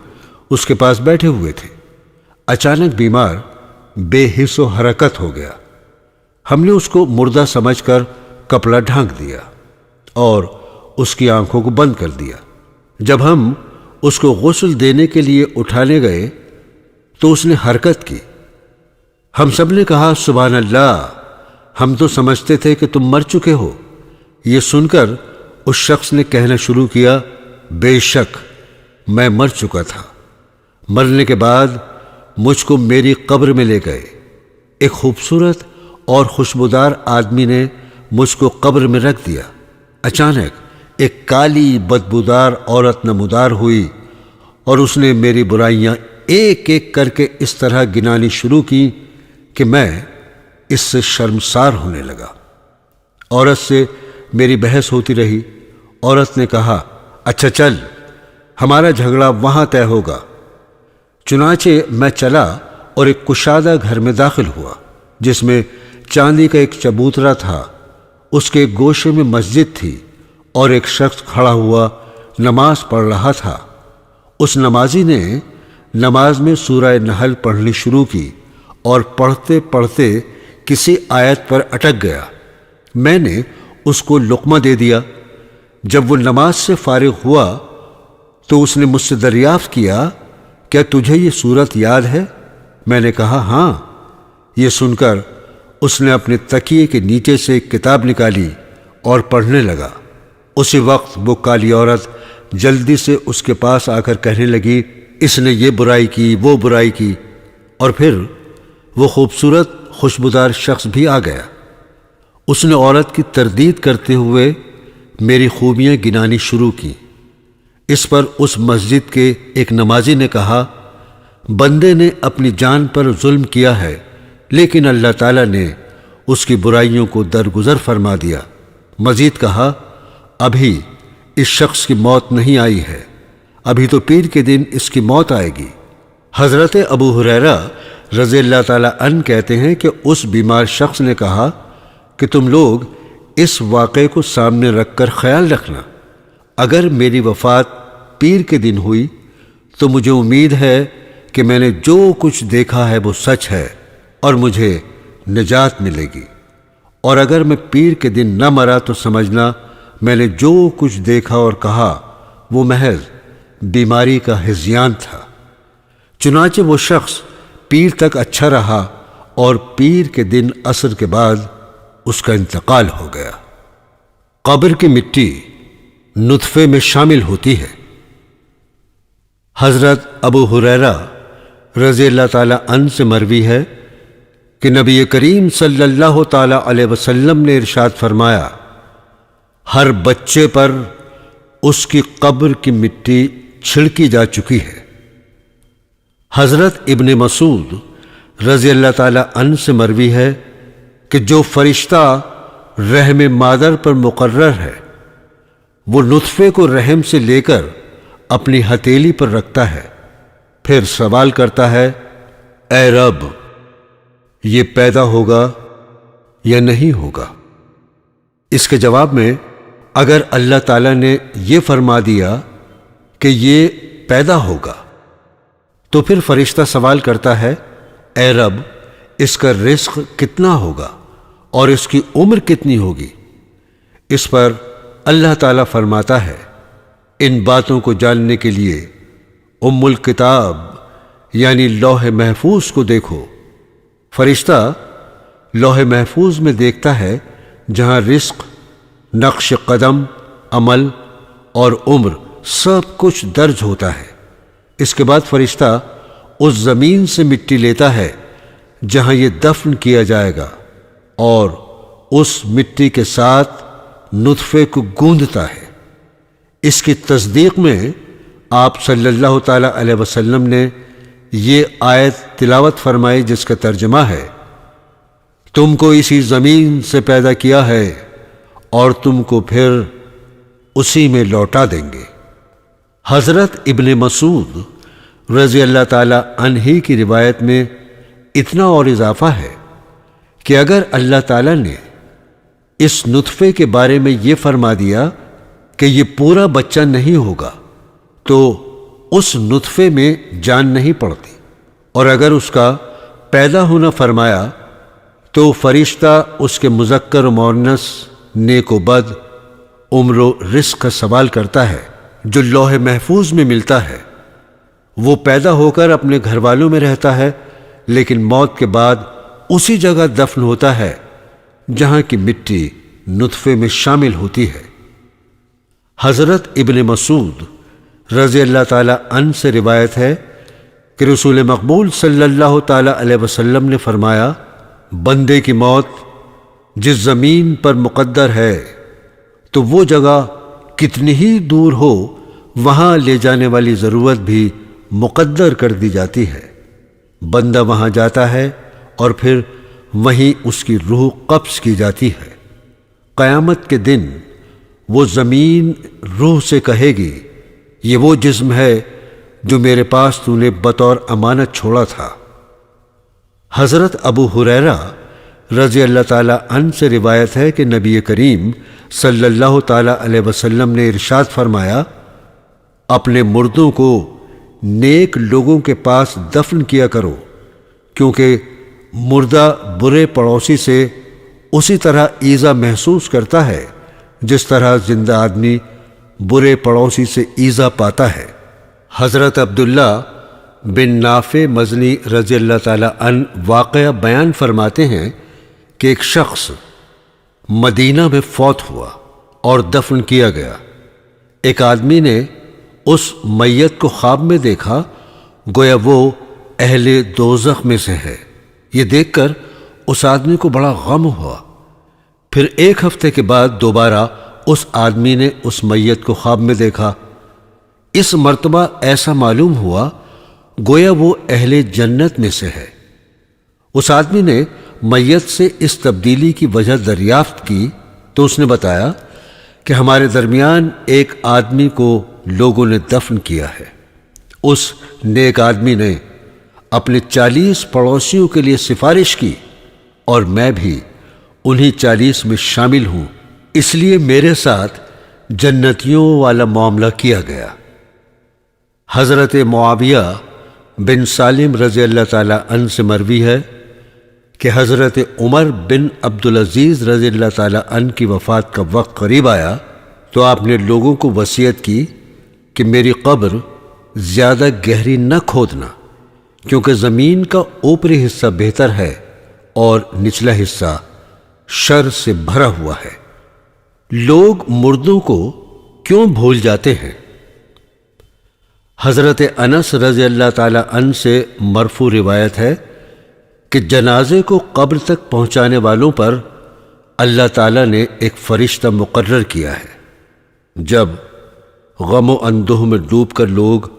اس کے پاس بیٹھے ہوئے تھے۔ اچانک بیمار بے حس و حرکت ہو گیا۔ ہم نے اس کو مردہ سمجھ کر کپڑا ڈھانک دیا اور اس کی آنکھوں کو بند کر دیا۔ جب ہم اس کو غسل دینے کے لیے اٹھانے گئے تو اس نے حرکت کی۔ ہم سب نے کہا سبحان اللہ، ہم تو سمجھتے تھے کہ تم مر چکے ہو۔ یہ سن کر اس شخص نے کہنا شروع کیا بے شک میں مر چکا تھا۔ مرنے کے بعد مجھ کو میری قبر میں لے گئے۔ ایک خوبصورت اور خوشبودار آدمی نے مجھ کو قبر میں رکھ دیا۔ اچانک ایک کالی بدبودار عورت نمودار ہوئی اور اس نے میری برائیاں ایک ایک کر کے اس طرح گنانی شروع کی کہ میں اس سے شرمسار ہونے لگا۔ عورت سے میری بحث ہوتی رہی۔ عورت نے کہا اچھا چل، ہمارا جھگڑا وہاں طے ہوگا۔ چنانچہ میں چلا اور ایک کشادہ گھر میں داخل ہوا جس میں چاندی کا ایک چبوترا تھا۔ اس کے گوشے میں مسجد تھی اور ایک شخص کھڑا ہوا نماز پڑھ رہا تھا۔ اس نمازی نے نماز میں سورہ نحل پڑھنی شروع کی اور پڑھتے پڑھتے کسی آیت پر اٹک گیا۔ میں نے اس کو لقمہ دے دیا۔ جب وہ نماز سے فارغ ہوا تو اس نے مجھ سے دریافت کیا کیا تجھے یہ صورت یاد ہے؟ میں نے کہا ہاں۔ یہ سن کر اس نے اپنے تکیے کے نیچے سے ایک کتاب نکالی اور پڑھنے لگا۔ اسی وقت وہ کالی عورت جلدی سے اس کے پاس آ کر کہنے لگی اس نے یہ برائی کی، وہ برائی کی، اور پھر وہ خوبصورت خوشبودار شخص بھی آ گیا۔ اس نے عورت کی تردید کرتے ہوئے میری خوبیاں گنانی شروع کی۔ اس پر اس مسجد کے ایک نمازی نے کہا بندے نے اپنی جان پر ظلم کیا ہے، لیکن اللہ تعالیٰ نے اس کی برائیوں کو درگزر فرما دیا۔ مزید کہا ابھی اس شخص کی موت نہیں آئی ہے، ابھی تو پیر کے دن اس کی موت آئے گی۔ حضرت ابو ہریرہ رضی اللہ تعالیٰ عنہ کہتے ہیں کہ اس بیمار شخص نے کہا کہ تم لوگ اس واقعے کو سامنے رکھ کر خیال رکھنا، اگر میری وفات پیر کے دن ہوئی تو مجھے امید ہے کہ میں نے جو کچھ دیکھا ہے وہ سچ ہے اور مجھے نجات ملے گی، اور اگر میں پیر کے دن نہ مرا تو سمجھنا میں نے جو کچھ دیکھا اور کہا وہ محض بیماری کا ہذیان تھا۔ چنانچہ وہ شخص پیر تک اچھا رہا اور پیر کے دن عصر کے بعد اس کا انتقال ہو گیا۔ قبر کی مٹی نطفے میں شامل ہوتی ہے۔ حضرت ابو ہریرہ رضی اللہ تعالی عنہ سے مروی ہے کہ نبی کریم صلی اللہ تعالی علیہ وسلم نے ارشاد فرمایا ہر بچے پر اس کی قبر کی مٹی چھڑکی جا چکی ہے۔ حضرت ابن مسعود رضی اللہ تعالی عنہ سے مروی ہے کہ جو فرشتہ رحم مادر پر مقرر ہے وہ نطفے کو رحم سے لے کر اپنی ہتھیلی پر رکھتا ہے، پھر سوال کرتا ہے اے رب یہ پیدا ہوگا یا نہیں ہوگا؟ اس کے جواب میں اگر اللہ تعالیٰ نے یہ فرما دیا کہ یہ پیدا ہوگا تو پھر فرشتہ سوال کرتا ہے اے رب اس کا رزق کتنا ہوگا اور اس کی عمر کتنی ہوگی؟ اس پر اللہ تعالیٰ فرماتا ہے، ان باتوں کو جاننے کے لیے ام الکتاب یعنی لوح محفوظ کو دیکھو۔ فرشتہ لوح محفوظ میں دیکھتا ہے جہاں رزق، نقش قدم، عمل اور عمر سب کچھ درج ہوتا ہے۔ اس کے بعد فرشتہ اس زمین سے مٹی لیتا ہے جہاں یہ دفن کیا جائے گا، اور اس مٹی کے ساتھ نطفے کو گوندتا ہے۔ اس کی تصدیق میں آپ صلی اللہ تعالی علیہ وسلم نے یہ آیت تلاوت فرمائی جس کا ترجمہ ہے، تم کو اسی زمین سے پیدا کیا ہے اور تم کو پھر اسی میں لوٹا دیں گے۔ حضرت ابن مسعود رضی اللہ تعالی عنہ کی روایت میں اتنا اور اضافہ ہے کہ اگر اللہ تعالیٰ نے اس نطفے کے بارے میں یہ فرما دیا کہ یہ پورا بچہ نہیں ہوگا تو اس نطفے میں جان نہیں پڑتی، اور اگر اس کا پیدا ہونا فرمایا تو فرشتہ اس کے مذکر و مؤنث، نیک و بد، عمر و رزق کا سوال کرتا ہے جو لوح محفوظ میں ملتا ہے۔ وہ پیدا ہو کر اپنے گھر والوں میں رہتا ہے، لیکن موت کے بعد اسی جگہ دفن ہوتا ہے جہاں کی مٹی نطفے میں شامل ہوتی ہے۔ حضرت ابن مسعود رضی اللہ تعالی عنہ سے روایت ہے کہ رسول مقبول صلی اللہ تعالی علیہ وسلم نے فرمایا، بندے کی موت جس زمین پر مقدر ہے تو وہ جگہ کتنی ہی دور ہو وہاں لے جانے والی ضرورت بھی مقدر کر دی جاتی ہے۔ بندہ وہاں جاتا ہے اور پھر وہیں اس کی روح قبض کی جاتی ہے۔ قیامت کے دن وہ زمین روح سے کہے گی، یہ وہ جسم ہے جو میرے پاس تو نے بطور امانت چھوڑا تھا۔ حضرت ابو ہریرہ رضی اللہ تعالی عنہ سے روایت ہے کہ نبی کریم صلی اللہ تعالی علیہ وسلم نے ارشاد فرمایا، اپنے مردوں کو نیک لوگوں کے پاس دفن کیا کرو، کیونکہ مردہ برے پڑوسی سے اسی طرح ایذا محسوس کرتا ہے جس طرح زندہ آدمی برے پڑوسی سے ایذا پاتا ہے۔ حضرت عبداللہ بن نافع مزنی رضی اللہ تعالی عنہ واقعہ بیان فرماتے ہیں کہ ایک شخص مدینہ میں فوت ہوا اور دفن کیا گیا۔ ایک آدمی نے اس میت کو خواب میں دیکھا، گویا وہ اہل دوزخ میں سے ہے۔ یہ دیکھ کر اس آدمی کو بڑا غم ہوا۔ پھر ایک ہفتے کے بعد دوبارہ اس آدمی نے اس میت کو خواب میں دیکھا۔ اس مرتبہ ایسا معلوم ہوا گویا وہ اہل جنت میں سے ہے۔ اس آدمی نے میت سے اس تبدیلی کی وجہ دریافت کی تو اس نے بتایا کہ ہمارے درمیان ایک آدمی کو لوگوں نے دفن کیا ہے۔ اس نیک آدمی نے اپنے 40 پڑوسیوں کے لیے سفارش کی اور میں بھی انہی 40 میں شامل ہوں، اس لیے میرے ساتھ جنتیوں والا معاملہ کیا گیا۔ حضرت معاویہ بن سالم رضی اللہ تعالی عنہ سے مروی ہے کہ حضرت عمر بن عبدالعزیز رضی اللہ تعالی عنہ کی وفات کا وقت قریب آیا تو آپ نے لوگوں کو وصیت کی کہ میری قبر زیادہ گہری نہ کھودنا، کیونکہ زمین کا اوپری حصہ بہتر ہے اور نچلا حصہ شر سے بھرا ہوا ہے۔ لوگ مردوں کو کیوں بھول جاتے ہیں؟ حضرت انس رضی اللہ تعالی عنہ سے مرفوع روایت ہے کہ جنازے کو قبر تک پہنچانے والوں پر اللہ تعالیٰ نے ایک فرشتہ مقرر کیا ہے۔ جب غم و اندوہ میں ڈوب کر لوگ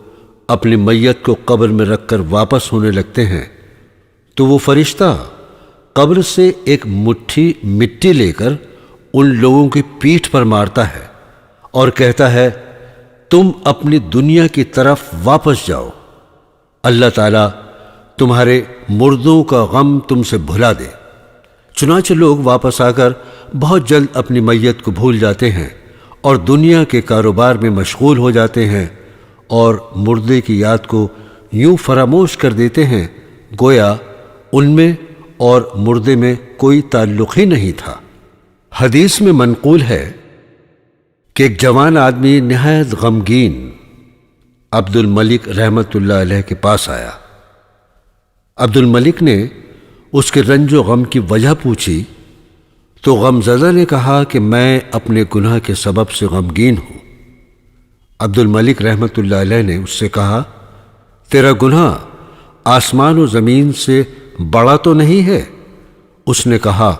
اپنی میت کو قبر میں رکھ کر واپس ہونے لگتے ہیں تو وہ فرشتہ قبر سے ایک مٹھی مٹی لے کر ان لوگوں کی پیٹھ پر مارتا ہے اور کہتا ہے، تم اپنی دنیا کی طرف واپس جاؤ، اللہ تعالیٰ تمہارے مردوں کا غم تم سے بھلا دے۔ چنانچہ لوگ واپس آ کر بہت جلد اپنی میت کو بھول جاتے ہیں اور دنیا کے کاروبار میں مشغول ہو جاتے ہیں اور مردے کی یاد کو یوں فراموش کر دیتے ہیں گویا ان میں اور مردے میں کوئی تعلق ہی نہیں تھا۔ حدیث میں منقول ہے کہ ایک جوان آدمی نہایت غمگین عبد الملک رحمت اللہ علیہ کے پاس آیا۔ عبد الملک نے اس کے رنج و غم کی وجہ پوچھی تو غمزدہ نے کہا کہ میں اپنے گناہ کے سبب سے غمگین ہوں۔ عبد الملک رحمت اللہ علیہ نے اس سے کہا، تیرا گناہ آسمان و زمین سے بڑا تو نہیں ہے؟ اس نے کہا،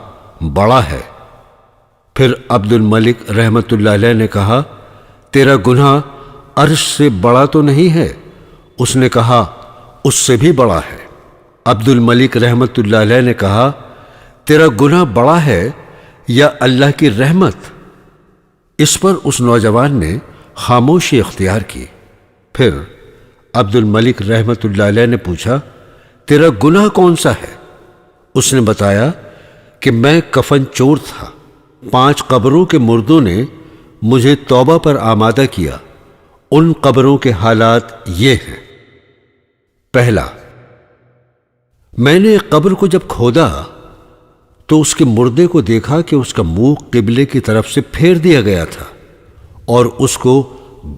بڑا ہے۔ پھر عبد الملک رحمت اللہ علیہ نے کہا، تیرا گناہ عرش سے بڑا تو نہیں ہے؟ اس نے کہا، اس سے بھی بڑا ہے۔ عبد الملک رحمت اللہ علیہ نے کہا، تیرا گناہ بڑا ہے یا اللہ کی رحمت؟ اس پر اس نوجوان نے خاموشی اختیار کی۔ پھر عبد الملک رحمت اللہ علیہ نے پوچھا، تیرا گناہ کون سا ہے؟ اس نے بتایا کہ میں کفن چور تھا، 5 قبروں کے مردوں نے مجھے توبہ پر آمادہ کیا۔ ان قبروں کے حالات یہ ہیں۔ پہلا، میں نے ایک قبر کو جب کھودا تو اس کے مردے کو دیکھا کہ اس کا منہ قبلے کی طرف سے پھیر دیا گیا تھا اور اس کو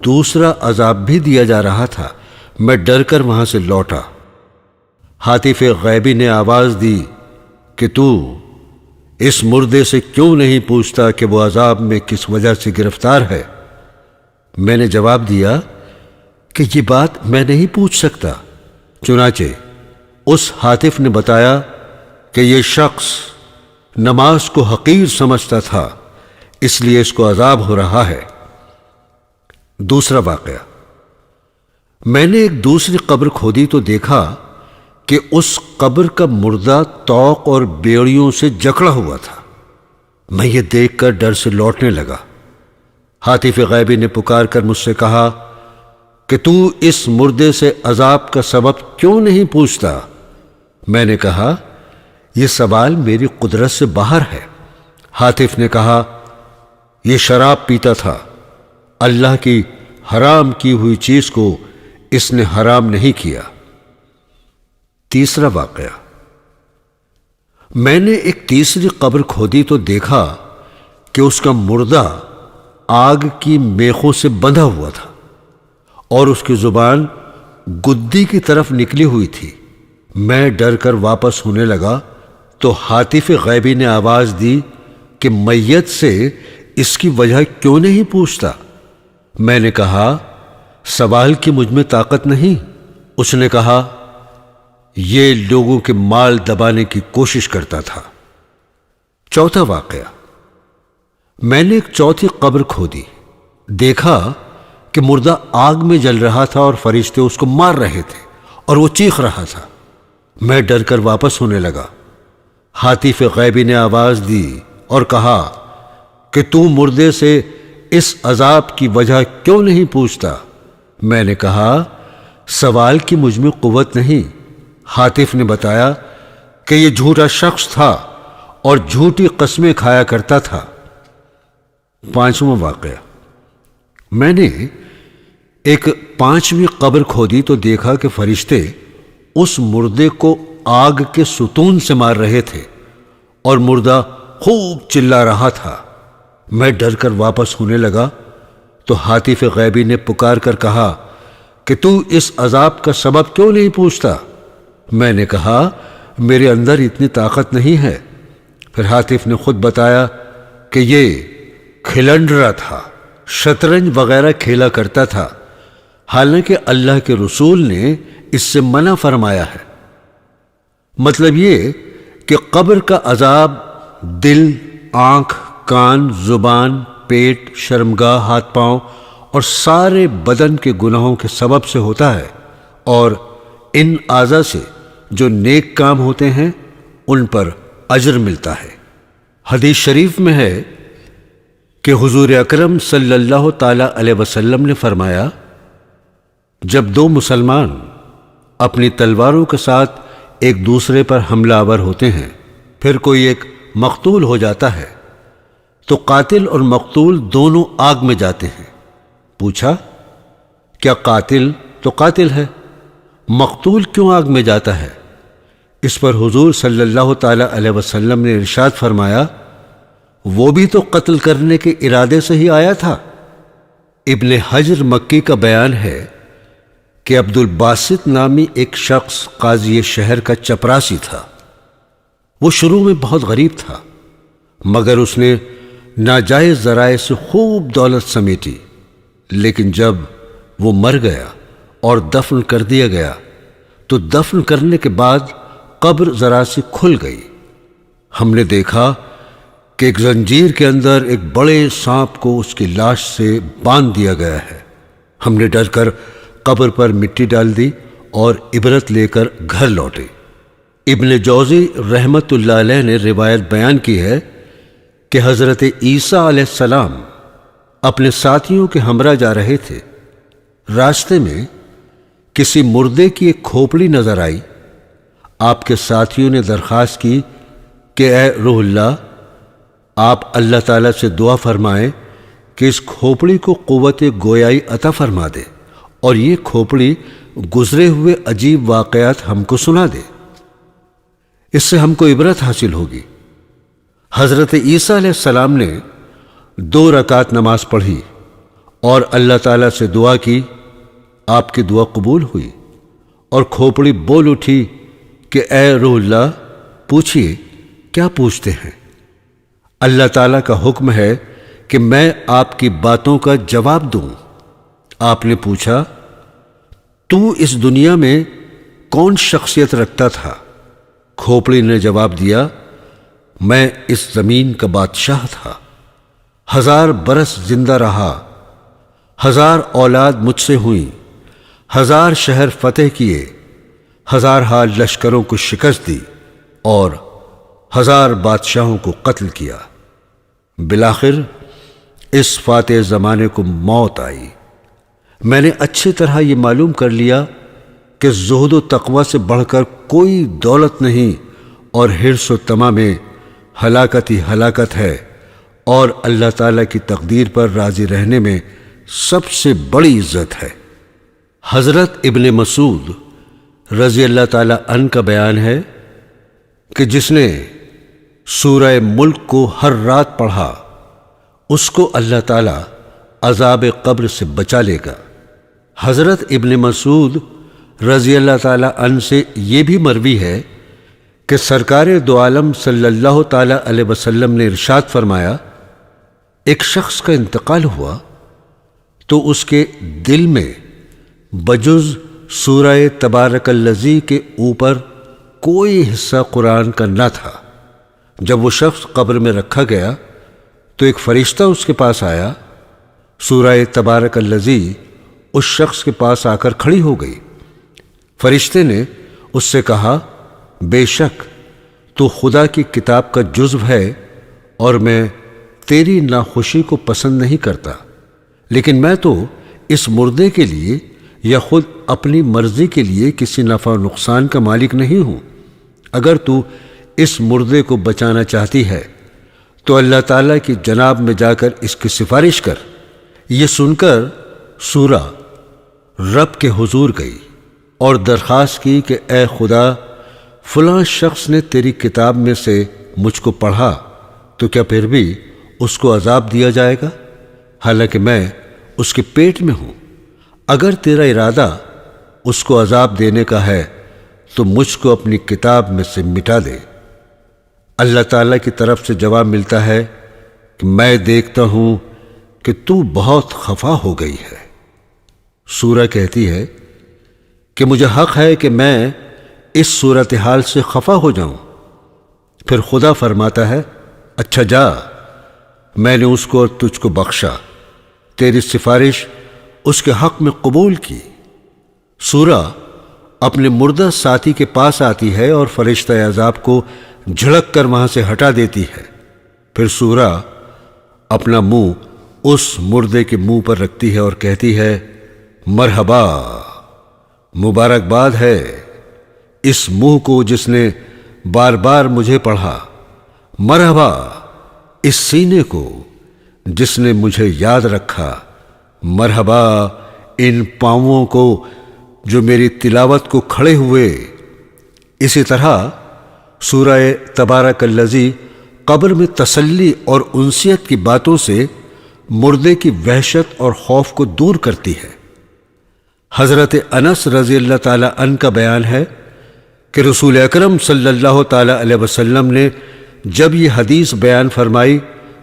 دوسرا عذاب بھی دیا جا رہا تھا۔ میں ڈر کر وہاں سے لوٹا۔ حاطف غیبی نے آواز دی کہ تو اس مردے سے کیوں نہیں پوچھتا کہ وہ عذاب میں کس وجہ سے گرفتار ہے؟ میں نے جواب دیا کہ یہ بات میں نہیں پوچھ سکتا۔ چنانچہ اس حاطف نے بتایا کہ یہ شخص نماز کو حقیر سمجھتا تھا، اس لیے اس کو عذاب ہو رہا ہے۔ دوسرا واقعہ، میں نے ایک دوسری قبر کھودی تو دیکھا کہ اس قبر کا مردہ توق اور بیڑیوں سے جکڑا ہوا تھا۔ میں یہ دیکھ کر ڈر سے لوٹنے لگا۔ حاطف غیبی نے پکار کر مجھ سے کہا کہ تو اس مردے سے عذاب کا سبب کیوں نہیں پوچھتا؟ میں نے کہا، یہ سوال میری قدرت سے باہر ہے۔ حاطف نے کہا، یہ شراب پیتا تھا، اللہ کی حرام کی ہوئی چیز کو اس نے حرام نہیں کیا۔ تیسرا واقعہ، میں نے ایک تیسری قبر کھودی تو دیکھا کہ اس کا مردہ آگ کی میخوں سے بندھا ہوا تھا اور اس کی زبان گدی کی طرف نکلی ہوئی تھی۔ میں ڈر کر واپس ہونے لگا تو حاطف غیبی نے آواز دی کہ میت سے اس کی وجہ کیوں نہیں پوچھتا؟ میں نے کہا، سوال کی مجھ میں طاقت نہیں۔ اس نے کہا، یہ لوگوں کے مال دبانے کی کوشش کرتا تھا۔ چوتھا واقعہ، میں نے ایک چوتھی قبر کھودی، دیکھا کہ مردہ آگ میں جل رہا تھا اور فرشتے اس کو مار رہے تھے اور وہ چیخ رہا تھا۔ میں ڈر کر واپس ہونے لگا۔ حاطف غیبی نے آواز دی اور کہا کہ تو مردے سے اس عذاب کی وجہ کیوں نہیں پوچھتا؟ میں نے کہا، سوال کی مجھ میں قوت نہیں۔ حاطف نے بتایا کہ یہ جھوٹا شخص تھا اور جھوٹی قسمیں کھایا کرتا تھا۔ پانچواں واقعہ، میں نے ایک 5ویں قبر کھودی تو دیکھا کہ فرشتے اس مردے کو آگ کے ستون سے مار رہے تھے اور مردہ خوب چلا رہا تھا۔ میں ڈر کر واپس ہونے لگا تو حاطف غیبی نے پکار کر کہا کہ تو اس عذاب کا سبب کیوں نہیں پوچھتا؟ میں نے کہا، میرے اندر اتنی طاقت نہیں ہے۔ پھر حاطف نے خود بتایا کہ یہ کھلنڈرا تھا، شطرنج وغیرہ کھیلا کرتا تھا، حالانکہ اللہ کے رسول نے اس سے منع فرمایا ہے۔ مطلب یہ کہ قبر کا عذاب دل، آنکھ، کان، زبان، پیٹ، شرمگاہ، ہاتھ پاؤں اور سارے بدن کے گناہوں کے سبب سے ہوتا ہے، اور ان اعضاء سے جو نیک کام ہوتے ہیں ان پر اجر ملتا ہے۔ حدیث شریف میں ہے کہ حضور اکرم صلی اللہ تعالی علیہ وسلم نے فرمایا، جب 2 مسلمان اپنی تلواروں کے ساتھ ایک دوسرے پر حملہ آور ہوتے ہیں، پھر کوئی ایک مقتول ہو جاتا ہے تو قاتل اور مقتول دونوں آگ میں جاتے ہیں۔ پوچھا، کیا قاتل تو قاتل ہے، مقتول کیوں آگ میں جاتا ہے؟ اس پر حضور صلی اللہ تعالی علیہ وسلم نے ارشاد فرمایا، وہ بھی تو قتل کرنے کے ارادے سے ہی آیا تھا، ابن حجر مکی کا بیان ہے کہ عبد الباسط نامی ایک شخص قاضی شہر کا چپراسی تھا۔ وہ شروع میں بہت غریب تھا، مگر اس نے ناجائز ذرائع سے خوب دولت سمیٹی، لیکن جب وہ مر گیا اور دفن کر دیا گیا تو دفن کرنے کے بعد قبر ذرا سی کھل گئی۔ ہم نے دیکھا کہ ایک زنجیر کے اندر ایک بڑے سانپ کو اس کی لاش سے باندھ دیا گیا ہے۔ ہم نے ڈر کر قبر پر مٹی ڈال دی اور عبرت لے کر گھر لوٹے۔ ابن جوزی رحمت اللہ علیہ نے روایت بیان کی ہے کہ حضرت عیسیٰ علیہ السلام اپنے ساتھیوں کے ہمراہ جا رہے تھے۔ راستے میں کسی مردے کی ایک کھوپڑی نظر آئی۔ آپ کے ساتھیوں نے درخواست کی کہ اے روح اللہ، آپ اللہ تعالیٰ سے دعا فرمائیں کہ اس کھوپڑی کو قوت گویائی عطا فرما دے اور یہ کھوپڑی گزرے ہوئے عجیب واقعات ہم کو سنا دے، اس سے ہم کو عبرت حاصل ہوگی۔ حضرت عیسیٰ علیہ السلام نے 2 رکعت نماز پڑھی اور اللہ تعالیٰ سے دعا کی۔ آپ کی دعا قبول ہوئی اور کھوپڑی بول اٹھی کہ اے روح اللہ، پوچھئے کیا پوچھتے ہیں؟ اللہ تعالیٰ کا حکم ہے کہ میں آپ کی باتوں کا جواب دوں۔ آپ نے پوچھا، تو اس دنیا میں کون شخصیت رکھتا تھا؟ کھوپڑی نے جواب دیا، میں اس زمین کا بادشاہ تھا۔ 1000 برس زندہ رہا، 1000 اولاد مجھ سے ہوئیں، 1000 شہر فتح کیے، 1000 لشکروں کو شکست دی اور 1000 بادشاہوں کو قتل کیا۔ بالآخر اس فاتح زمانے کو موت آئی۔ میں نے اچھی طرح یہ معلوم کر لیا کہ زہد و تقوی سے بڑھ کر کوئی دولت نہیں، اور حرص و طمع میں ہلاکت ہی ہلاکت ہے، اور اللہ تعالیٰ کی تقدیر پر راضی رہنے میں سب سے بڑی عزت ہے۔ حضرت ابن مسعود رضی اللہ تعالیٰ عنہ کا بیان ہے کہ جس نے سورہ ملک کو ہر رات پڑھا اس کو اللہ تعالیٰ عذاب قبر سے بچا لے گا۔ حضرت ابن مسعود رضی اللہ تعالیٰ عنہ سے یہ بھی مروی ہے کہ سرکار دو عالم صلی اللہ تعالیٰ علیہ وسلم نے ارشاد فرمایا، ایک شخص کا انتقال ہوا تو اس کے دل میں بجز سورہ تبارک الذی کے اوپر کوئی حصہ قرآن کا نہ تھا۔ جب وہ شخص قبر میں رکھا گیا تو ایک فرشتہ اس کے پاس آیا۔ سورہ تبارک الذی اس شخص کے پاس آ کر کھڑی ہو گئی۔ فرشتے نے اس سے کہا، بے شک تو خدا کی کتاب کا جزو ہے اور میں تیری ناخوشی کو پسند نہیں کرتا، لیکن میں تو اس مردے کے لیے یا خود اپنی مرضی کے لیے کسی نفع و نقصان کا مالک نہیں ہوں۔ اگر تو اس مردے کو بچانا چاہتی ہے تو اللہ تعالیٰ کی جناب میں جا کر اس کی سفارش کر۔ یہ سن کر سورہ رب کے حضور گئی اور درخواست کی کہ اے خدا، فلاں شخص نے تیری کتاب میں سے مجھ کو پڑھا، تو کیا پھر بھی اس کو عذاب دیا جائے گا، حالانکہ میں اس کے پیٹ میں ہوں؟ اگر تیرا ارادہ اس کو عذاب دینے کا ہے تو مجھ کو اپنی کتاب میں سے مٹا دے۔ اللہ تعالیٰ کی طرف سے جواب ملتا ہے کہ میں دیکھتا ہوں کہ تو بہت خفا ہو گئی ہے۔ سورہ کہتی ہے کہ مجھے حق ہے کہ میں اس صورتحال سے خفا ہو جاؤں۔ پھر خدا فرماتا ہے، اچھا جا، میں نے اس کو اور تجھ کو بخشا، تیری سفارش اس کے حق میں قبول کی۔ سورہ اپنے مردہ ساتھی کے پاس آتی ہے اور فرشتہ عذاب کو جھڑک کر وہاں سے ہٹا دیتی ہے۔ پھر سورہ اپنا منہ اس مردے کے منہ پر رکھتی ہے اور کہتی ہے، مرحبا، مبارکباد ہے اس منہ کو جس نے بار بار مجھے پڑھا، مرحبا اس سینے کو جس نے مجھے یاد رکھا، مرحبا ان پاؤں کو جو میری تلاوت کو کھڑے ہوئے۔ اسی طرح سورہ تبارک الذی قبر میں تسلی اور انسیت کی باتوں سے مردے کی وحشت اور خوف کو دور کرتی ہے۔ حضرت انس رضی اللہ تعالی عنہ کا بیان ہے کہ رسول اکرم صلی اللہ تعالی علیہ وسلم نے جب یہ حدیث بیان فرمائی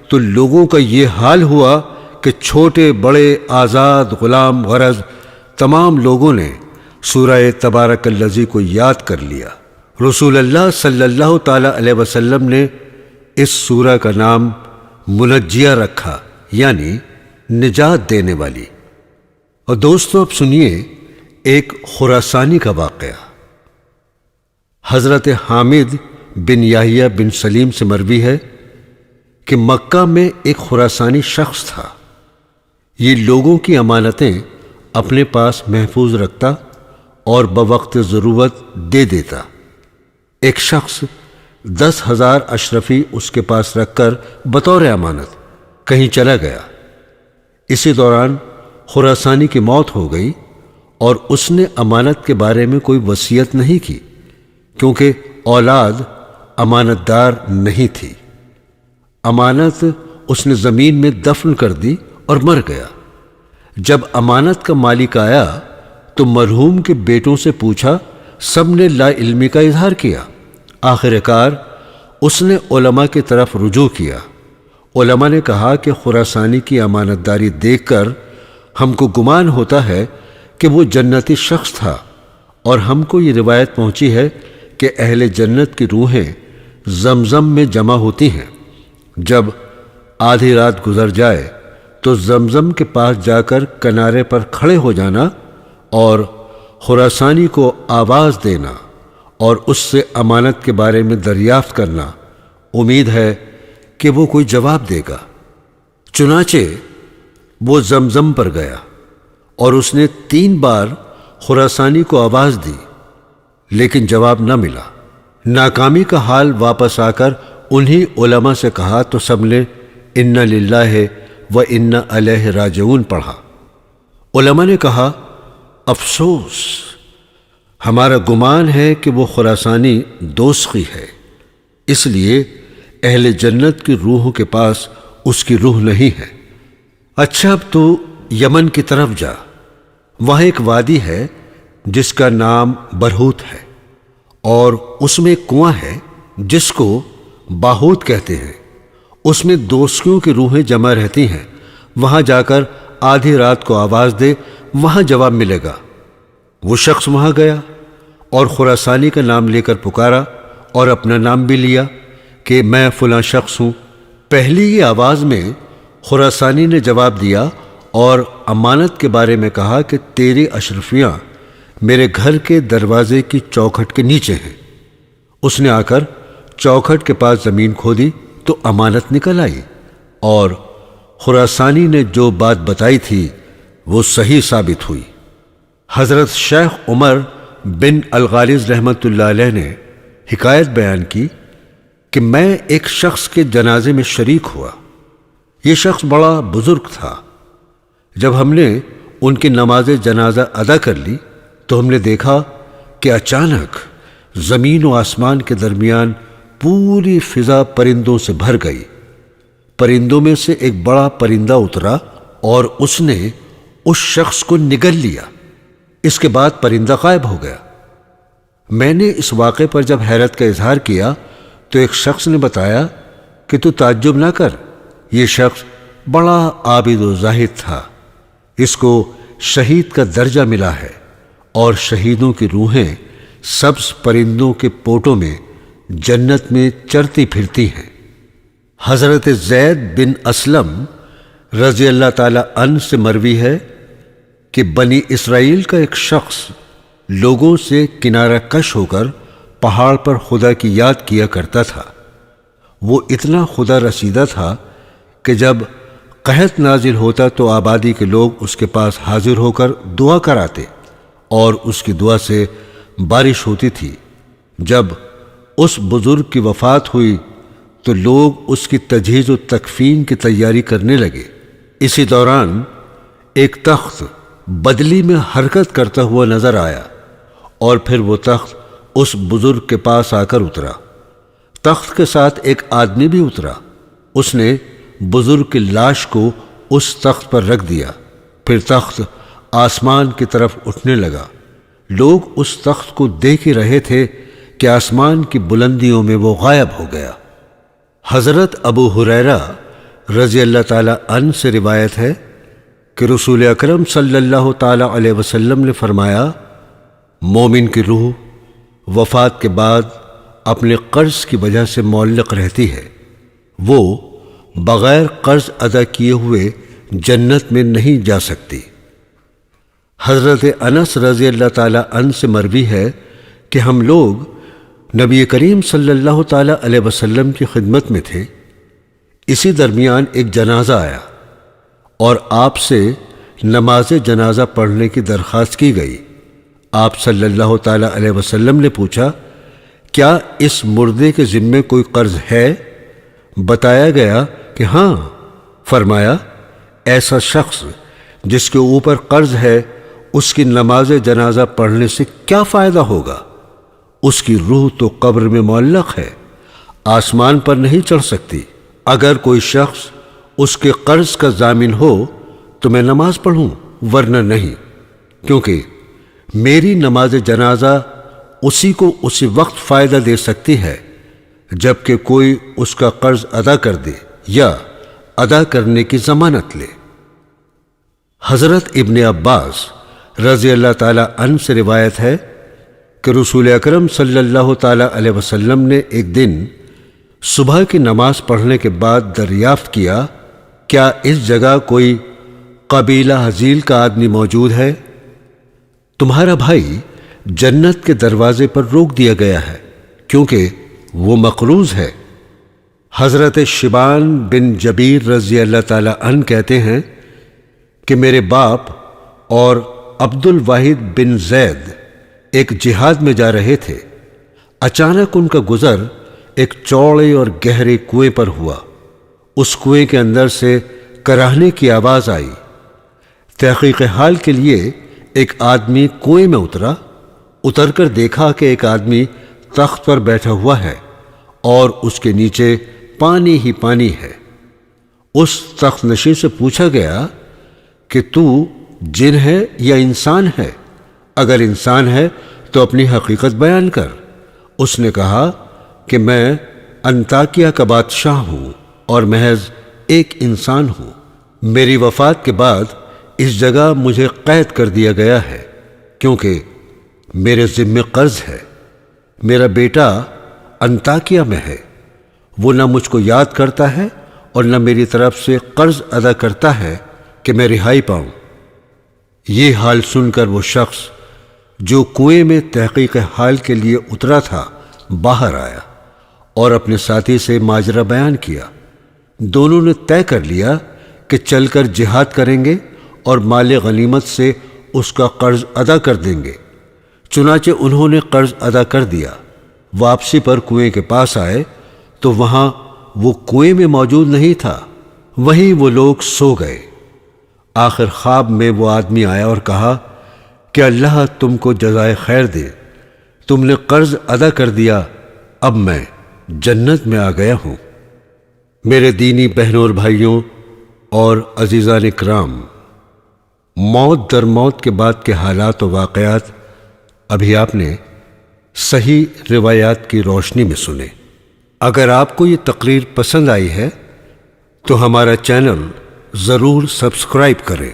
تو لوگوں کا یہ حال ہوا کہ چھوٹے بڑے آزاد غلام غرض تمام لوگوں نے سورہ تبارک الذی کو یاد کر لیا۔ رسول اللہ صلی اللہ تعالی علیہ وسلم نے اس سورہ کا نام منجیہ رکھا، یعنی نجات دینے والی۔ اور دوستو اب سنیے ایک خراسانی کا واقعہ۔ حضرت حامد بن یحییٰ بن سلیم سے مروی ہے کہ مکہ میں ایک خراسانی شخص تھا۔ یہ لوگوں کی امانتیں اپنے پاس محفوظ رکھتا اور بوقت ضرورت دے دیتا۔ ایک شخص 10,000 اشرفی اس کے پاس رکھ کر بطور امانت کہیں چلا گیا۔ اسی دوران خراسانی کی موت ہو گئی اور اس نے امانت کے بارے میں کوئی وصیت نہیں کی، کیونکہ اولاد امانت دار نہیں تھی۔ امانت اس نے زمین میں دفن کر دی اور مر گیا۔ جب امانت کا مالک آیا تو مرحوم کے بیٹوں سے پوچھا، سب نے لا علمی کا اظہار کیا۔ آخر کار اس نے علماء کی طرف رجوع کیا۔ علماء نے کہا کہ خراسانی کی امانت داری دیکھ کر ہم کو گمان ہوتا ہے کہ وہ جنتی شخص تھا، اور ہم کو یہ روایت پہنچی ہے کہ اہل جنت کی روحیں زمزم میں جمع ہوتی ہیں۔ جب آدھی رات گزر جائے تو زمزم کے پاس جا کر کنارے پر کھڑے ہو جانا اور خراسانی کو آواز دینا اور اس سے امانت کے بارے میں دریافت کرنا، امید ہے کہ وہ کوئی جواب دے گا۔ چنانچہ وہ زمزم پر گیا اور اس نے 3 بار خراسانی کو آواز دی، لیکن جواب نہ ملا۔ ناکامی کا حال واپس آ کر انہی علماء سے کہا تو سب نے انا للہ و انا الیہ راجعون پڑھا۔ علماء نے کہا، افسوس، ہمارا گمان ہے کہ وہ خراسانی دوزخی ہے، اس لیے اہل جنت کی روحوں کے پاس اس کی روح نہیں ہے۔ اچھا اب تو یمن کی طرف جا، وہاں ایک وادی ہے جس کا نام برہوت ہے، اور اس میں ایک کنواں ہے جس کو باہوت کہتے ہیں۔ اس میں دوزخیوں کی روحیں جمع رہتی ہیں، وہاں جا کر آدھی رات کو آواز دے، وہاں جواب ملے گا۔ وہ شخص وہاں گیا اور خراسانی کا نام لے کر پکارا اور اپنا نام بھی لیا کہ میں فلاں شخص ہوں۔ پہلی ہی آواز میں خراسانی نے جواب دیا اور امانت کے بارے میں کہا کہ تیری اشرفیاں میرے گھر کے دروازے کی چوکھٹ کے نیچے ہیں۔ اس نے آ کر چوکھٹ کے پاس زمین کھودی تو امانت نکل آئی، اور خراسانی نے جو بات بتائی تھی وہ صحیح ثابت ہوئی۔ حضرت شیخ عمر بن الغالظ رحمۃ اللہ علیہ نے حکایت بیان کی کہ میں ایک شخص کے جنازے میں شریک ہوا۔ یہ شخص بڑا بزرگ تھا۔ جب ہم نے ان کی نماز جنازہ ادا کر لی تو ہم نے دیکھا کہ اچانک زمین و آسمان کے درمیان پوری فضا پرندوں سے بھر گئی۔ پرندوں میں سے ایک بڑا پرندہ اترا اور اس نے اس شخص کو نگل لیا۔ اس کے بعد پرندہ غائب ہو گیا۔ میں نے اس واقعے پر جب حیرت کا اظہار کیا تو ایک شخص نے بتایا کہ تو تعجب نہ کر، یہ شخص بڑا عابد و زاہد تھا، اس کو شہید کا درجہ ملا ہے، اور شہیدوں کی روحیں سبز پرندوں کے پوٹوں میں جنت میں چرتی پھرتی ہیں۔ حضرت زید بن اسلم رضی اللہ تعالی عنہ سے مروی ہے کہ بنی اسرائیل کا ایک شخص لوگوں سے کنارہ کش ہو کر پہاڑ پر خدا کی یاد کیا کرتا تھا۔ وہ اتنا خدا رسیدہ تھا کہ جب قحط نازل ہوتا تو آبادی کے لوگ اس کے پاس حاضر ہو کر دعا کراتے اور اس کی دعا سے بارش ہوتی تھی۔ جب اس بزرگ کی وفات ہوئی تو لوگ اس کی تجہیز و تکفین کی تیاری کرنے لگے۔ اسی دوران ایک تخت بدلی میں حرکت کرتا ہوا نظر آیا، اور پھر وہ تخت اس بزرگ کے پاس آ کر اترا۔ تخت کے ساتھ ایک آدمی بھی اترا۔ اس نے بزرگ کی لاش کو اس تخت پر رکھ دیا، پھر تخت آسمان کی طرف اٹھنے لگا۔ لوگ اس تخت کو دیکھ ہی رہے تھے کہ آسمان کی بلندیوں میں وہ غائب ہو گیا۔ حضرت ابو ہریرہ رضی اللہ تعالی عنہ سے روایت ہے کہ رسول اکرم صلی اللہ تعالی علیہ وسلم نے فرمایا، مومن کی روح وفات کے بعد اپنے قرض کی وجہ سے معلق رہتی ہے، وہ بغیر قرض ادا کیے ہوئے جنت میں نہیں جا سکتی۔ حضرت انس رضی اللہ تعالی عنہ سے مروی ہے کہ ہم لوگ نبی کریم صلی اللہ تعالی علیہ وسلم کی خدمت میں تھے، اسی درمیان ایک جنازہ آیا اور آپ سے نماز جنازہ پڑھنے کی درخواست کی گئی۔ آپ صلی اللہ تعالی علیہ وسلم نے پوچھا، کیا اس مردے کے ذمے کوئی قرض ہے؟ بتایا گیا کہ ہاں۔ فرمایا، ایسا شخص جس کے اوپر قرض ہے، اس کی نماز جنازہ پڑھنے سے کیا فائدہ ہوگا؟ اس کی روح تو قبر میں معلق ہے، آسمان پر نہیں چڑھ سکتی۔ اگر کوئی شخص اس کے قرض کا ضامن ہو تو میں نماز پڑھوں، ورنہ نہیں، کیونکہ میری نماز جنازہ اسی کو اسی وقت فائدہ دے سکتی ہے جبکہ کوئی اس کا قرض ادا کر دے یا ادا کرنے کی ضمانت لے۔ حضرت ابن عباس رضی اللہ تعالی عنہ سے روایت ہے کہ رسول اکرم صلی اللہ تعالی علیہ وسلم نے ایک دن صبح کی نماز پڑھنے کے بعد دریافت کیا، کیا اس جگہ کوئی قبیلہ حزیل کا آدمی موجود ہے؟ تمہارا بھائی جنت کے دروازے پر روک دیا گیا ہے کیونکہ وہ مقروض ہے۔ حضرت شبان بن جبیر رضی اللہ تعالی عنہ کہتے ہیں کہ میرے باپ اور عبد الواحد بن زید ایک جہاد میں جا رہے تھے، اچانک ان کا گزر ایک چوڑے اور گہرے کنویں پر ہوا۔ اس کنویں کے اندر سے کراہنے کی آواز آئی۔ تحقیق حال کے لیے ایک آدمی کنویں میں اتر کر دیکھا کہ ایک آدمی تخت پر بیٹھا ہوا ہے اور اس کے نیچے پانی ہی پانی ہے۔ اس تخت نشین سے پوچھا گیا کہ تو جن ہے یا انسان ہے؟ اگر انسان ہے تو اپنی حقیقت بیان کر۔ اس نے کہا کہ میں انطاکیہ کا بادشاہ ہوں اور محض ایک انسان ہوں۔ میری وفات کے بعد اس جگہ مجھے قید کر دیا گیا ہے کیونکہ میرے ذمے قرض ہے۔ میرا بیٹا انطاکیہ میں ہے، وہ نہ مجھ کو یاد کرتا ہے اور نہ میری طرف سے قرض ادا کرتا ہے کہ میں رہائی پاؤں۔ یہ حال سن کر وہ شخص جو کنویں میں تحقیق حال کے لیے اترا تھا باہر آیا اور اپنے ساتھی سے ماجرا بیان کیا۔ دونوں نے طے کر لیا کہ چل کر جہاد کریں گے اور مال غنیمت سے اس کا قرض ادا کر دیں گے۔ چنانچہ انہوں نے قرض ادا کر دیا۔ واپسی پر کنویں کے پاس آئے تو وہاں وہ کنویں میں موجود نہیں تھا، وہیں وہ لوگ سو گئے۔ آخر خواب میں وہ آدمی آیا اور کہا کہ اللہ تم کو جزائے خیر دے، تم نے قرض ادا کر دیا، اب میں جنت میں آ گیا ہوں۔ میرے دینی بہنوں اور بھائیوں اور عزیزان اکرام، موت در موت کے بعد کے حالات و واقعات ابھی آپ نے صحیح روایات کی روشنی میں سنے۔ اگر آپ کو یہ تقریر پسند آئی ہے تو ہمارا چینل ضرور سبسکرائب کریں۔